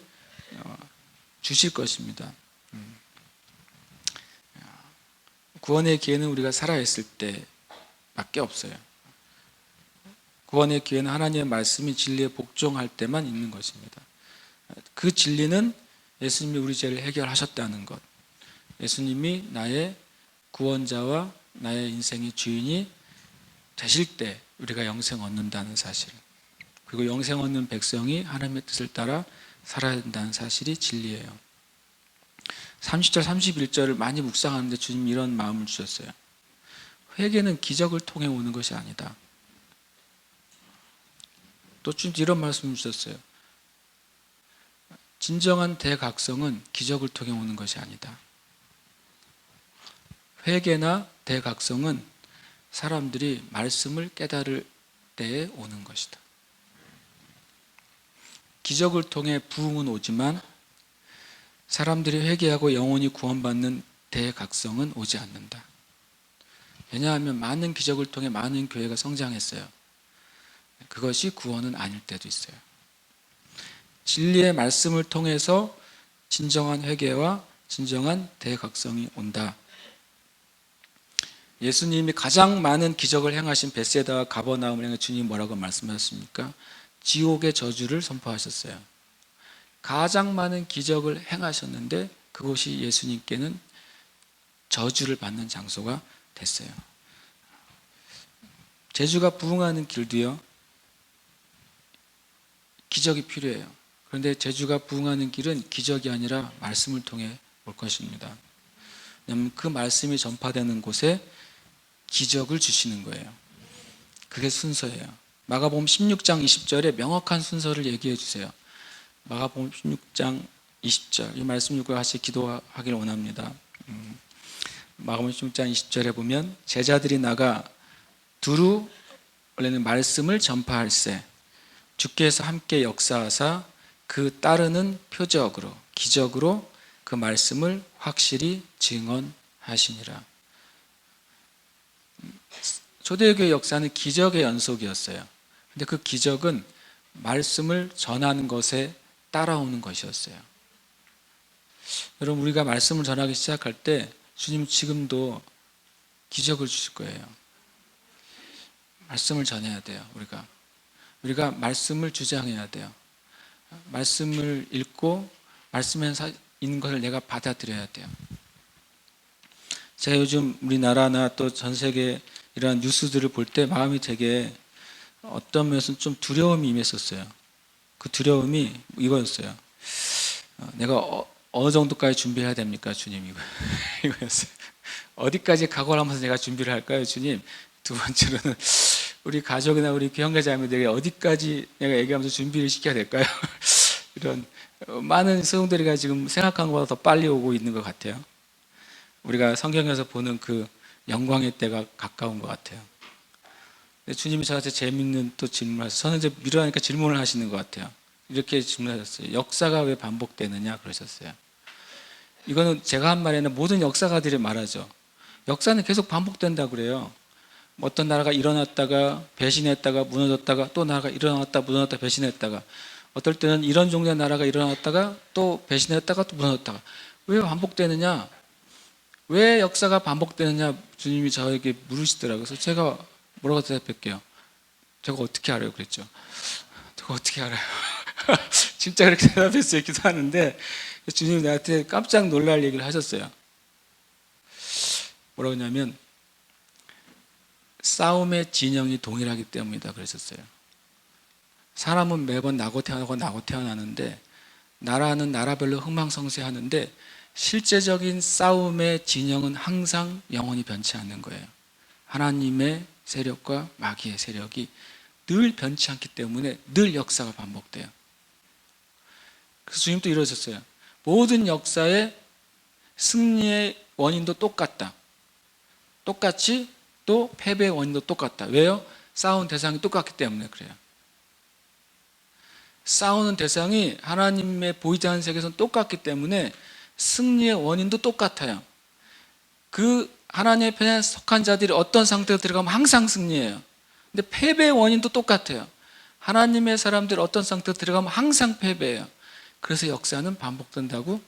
주실 것입니다. 구원의 기회는 우리가 살아있을 때밖에 없어요. 구원의 기회는 하나님의 말씀이 진리에 복종할 때만 있는 것입니다. 그 진리는 예수님이 우리 죄를 해결하셨다는 것, 예수님이 나의 구원자와 나의 인생의 주인이 되실 때 우리가 영생 얻는다는 사실, 그리고 영생 얻는 백성이 하나님의 뜻을 따라 살아야 된다는 사실이 진리예요. 30절 31절을 많이 묵상하는데 주님이 이런 마음을 주셨어요. 회개는 기적을 통해 오는 것이 아니다. 또 주님 이런 말씀을 주셨어요. 진정한 대각성은 기적을 통해 오는 것이 아니다. 회개나 대각성은 사람들이 말씀을 깨달을 때에 오는 것이다. 기적을 통해 부흥은 오지만 사람들이 회개하고 영원히 구원받는 대각성은 오지 않는다. 왜냐하면 많은 기적을 통해 많은 교회가 성장했어요. 그것이 구원은 아닐 때도 있어요. 진리의 말씀을 통해서 진정한 회개와 진정한 대각성이 온다. 예수님이 가장 많은 기적을 행하신 벳세다와 가버나움을 향해 주님이 뭐라고 말씀하셨습니까? 지옥의 저주를 선포하셨어요. 가장 많은 기적을 행하셨는데 그곳이 예수님께는 저주를 받는 장소가 됐어요. 제주가 부흥하는 길도요, 기적이 필요해요. 그런데 제주가 부흥하는 길은 기적이 아니라 말씀을 통해 올 것입니다. 왜냐하면 그 말씀이 전파되는 곳에 기적을 주시는 거예요. 그게 순서예요. 마가복음 16장 20절에 명확한 순서를 얘기해 주세요. 마가복음 16장 20절, 이 말씀 읽고 같이 기도하길 원합니다. 마가복음 16장 20절에 보면 제자들이 나가 두루, 원래는 말씀을 전파할세 주께서 함께 역사하사 그 따르는 표적으로, 기적으로 그 말씀을 확실히 증언하시니라. 초대교회 역사는 기적의 연속이었어요. 근데 그 기적은 말씀을 전하는 것에 따라오는 것이었어요. 여러분, 우리가 말씀을 전하기 시작할 때 주님 지금도 기적을 주실 거예요. 말씀을 전해야 돼요. 우리가 말씀을 주장해야 돼요. 말씀을 읽고 말씀에 있는 것을 내가 받아들여야 돼요. 제가 요즘 우리나라나 또 전 세계 이런 뉴스들을 볼 때 마음이 되게 어떤 면에서는 좀 두려움이 임했었어요. 그 두려움이 이거였어요. 내가 어느 정도까지 준비해야 됩니까, 주님? 이거였어요. 어디까지 각오를 하면서 내가 준비를 할까요, 주님? 두 번째로는 우리 가족이나 우리 형제자매들에게 어디까지 내가 얘기하면서 준비를 시켜야 될까요? 이런 많은 성도들이 지금 생각한 것보다 더 빨리 오고 있는 것 같아요. 우리가 성경에서 보는 그 영광의 때가 가까운 것 같아요. 주님이 저한테 재밌는 또 질문을 하셔서 저는 이제 미루하니까 질문을 하시는 것 같아요. 이렇게 질문하셨어요. 역사가 왜 반복되느냐 그러셨어요. 이거는 제가 한 말에는 모든 역사가들이 말하죠. 역사는 계속 반복된다 그래요. 어떤 나라가 일어났다가 배신했다가 무너졌다가 또 나라가 일어났다 무너졌다 배신했다가 어떨 때는 이런 종류의 나라가 일어났다가 또 배신했다가 또 무너졌다가 왜 반복되느냐? 왜 역사가 반복되느냐? 주님이 저에게 물으시더라고요. 그래서 제가 뭐라고 대답할게요? 제가 어떻게 알아요? 그랬죠. 제가 어떻게 알아요? 진짜 그렇게 대답했어요. 기도하는데 주님이 나한테 깜짝 놀랄 얘기를 하셨어요. 뭐라고 했냐면 싸움의 진영이 동일하기 때문이다 그랬었어요. 사람은 매번 나고 태어나는데 나라는 나라별로 흥망성쇠하는데 실제적인 싸움의 진영은 항상 영원히 변치 않는 거예요. 하나님의 세력과 마귀의 세력이 늘 변치 않기 때문에 늘 역사가 반복돼요. 그래서 주님도 이러셨어요. 모든 역사의 승리의 원인도 똑같다. 똑같이 또 패배의 원인도 똑같다. 왜요? 싸운 대상이 똑같기 때문에 그래요. 싸우는 대상이 하나님의 보이지 않는 세계에서는 똑같기 때문에 승리의 원인도 똑같아요. 그 하나님의 편에 속한 자들이 어떤 상태로 들어가면 항상 승리해요. 근데 패배의 원인도 똑같아요. 하나님의 사람들이 어떤 상태로 들어가면 항상 패배해요. 그래서 역사는 반복된다고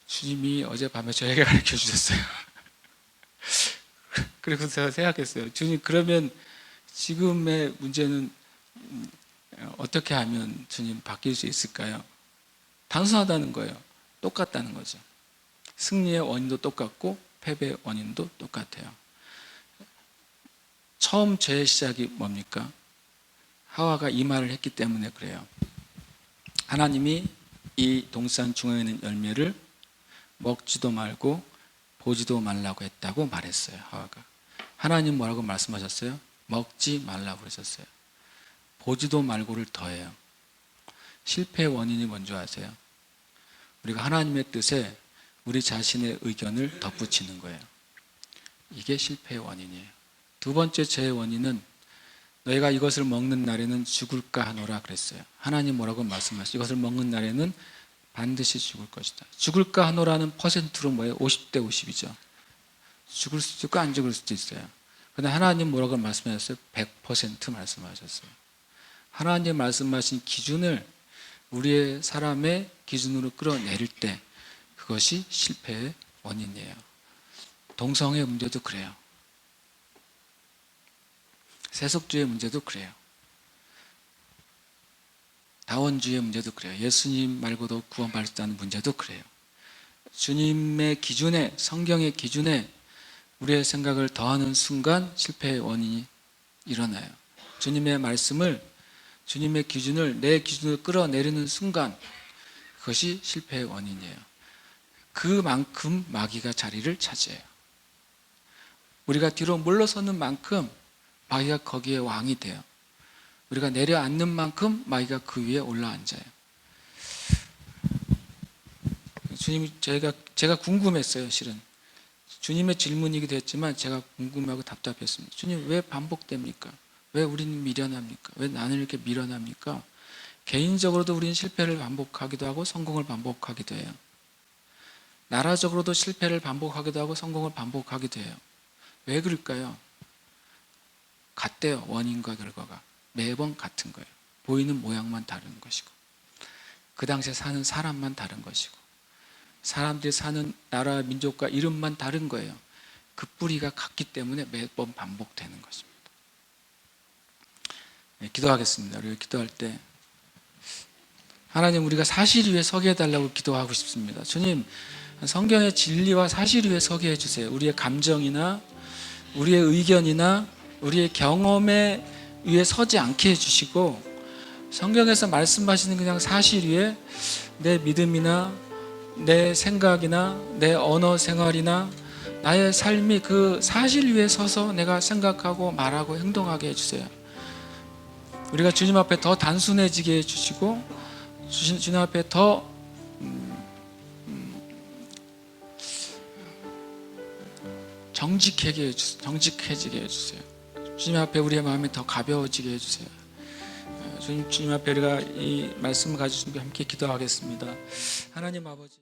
주님이 어젯밤에 저에게 가르쳐 주셨어요. 그래서 제가 생각했어요. 주님, 그러면 지금의 문제는 어떻게 하면 주님 바뀔 수 있을까요? 단순하다는 거예요. 똑같다는 거죠. 승리의 원인도 똑같고 패배의 원인도 똑같아요. 처음 죄의 시작이 뭡니까? 하와가 이 말을 했기 때문에 그래요. 하나님이 이 동산 중앙에 있는 열매를 먹지도 말고 보지도 말라고 했다고 말했어요. 하와가. 하나님 뭐라고 말씀하셨어요? 먹지 말라고 그러셨어요. 보지도 말고를 더해요. 실패의 원인이 뭔지 아세요? 우리가 하나님의 뜻에 우리 자신의 의견을 덧붙이는 거예요. 이게 실패의 원인이에요. 두 번째 죄의 원인은 너희가 이것을 먹는 날에는 죽을까 하노라 그랬어요. 하나님 뭐라고 말씀하셨어요? 이것을 먹는 날에는 반드시 죽을 것이다. 죽을까 하노라는 퍼센트로 뭐예요? 50대 50이죠. 죽을 수도 있고 안 죽을 수도 있어요. 그런데 하나님 뭐라고 말씀하셨어요? 100% 말씀하셨어요. 하나님 말씀하신 기준을 우리의 사람의 기준으로 끌어내릴 때 그것이 실패의 원인이에요. 동성애 문제도 그래요. 세속주의 문제도 그래요. 다원주의 문제도 그래요. 예수님 말고도 구원받을 수 없는 문제도 그래요. 주님의 기준에, 성경의 기준에 우리의 생각을 더하는 순간 실패의 원인이 일어나요. 주님의 말씀을, 주님의 기준을 내 기준으로 끌어내리는 순간 그것이 실패의 원인이에요. 그만큼 마귀가 자리를 차지해요. 우리가 뒤로 물러서는 만큼 마귀가 거기에 왕이 돼요. 우리가 내려앉는 만큼 마귀가 그 위에 올라앉아요. 주님이 제가 궁금했어요. 실은 주님의 질문이기도 했지만 제가 궁금하고 답답했습니다. 주님, 왜 반복됩니까? 왜 우리는 미련합니까? 왜 나는 이렇게 미련합니까? 개인적으로도 우리는 실패를 반복하기도 하고 성공을 반복하기도 해요. 나라적으로도 실패를 반복하기도 하고 성공을 반복하기도 해요. 왜 그럴까요? 같대요. 원인과 결과가 매번 같은 거예요. 보이는 모양만 다른 것이고, 그 당시에 사는 사람만 다른 것이고, 사람들이 사는 나라 민족과 이름만 다른 거예요. 그 뿌리가 같기 때문에 매번 반복되는 것입니다. 네, 기도하겠습니다. 우리가 기도할 때 하나님, 우리가 사실 위에 서게 해달라고 기도하고 싶습니다. 주님, 성경의 진리와 사실 위에 서게 해주세요. 우리의 감정이나 우리의 의견이나 우리의 경험에 위에 서지 않게 해주시고, 성경에서 말씀하시는 그냥 사실 위에 내 믿음이나 내 생각이나 내 언어 생활이나 나의 삶이 그 사실 위에 서서 내가 생각하고 말하고 행동하게 해주세요. 우리가 주님 앞에 더 단순해지게 해주시고, 주님 앞에 더 정직해지게 해주세요. 주님 앞에 우리의 마음이 더 가벼워지게 해주세요. 주님 앞에 우리가 이 말씀을 가지고 함께 기도하겠습니다. 하나님 아버지,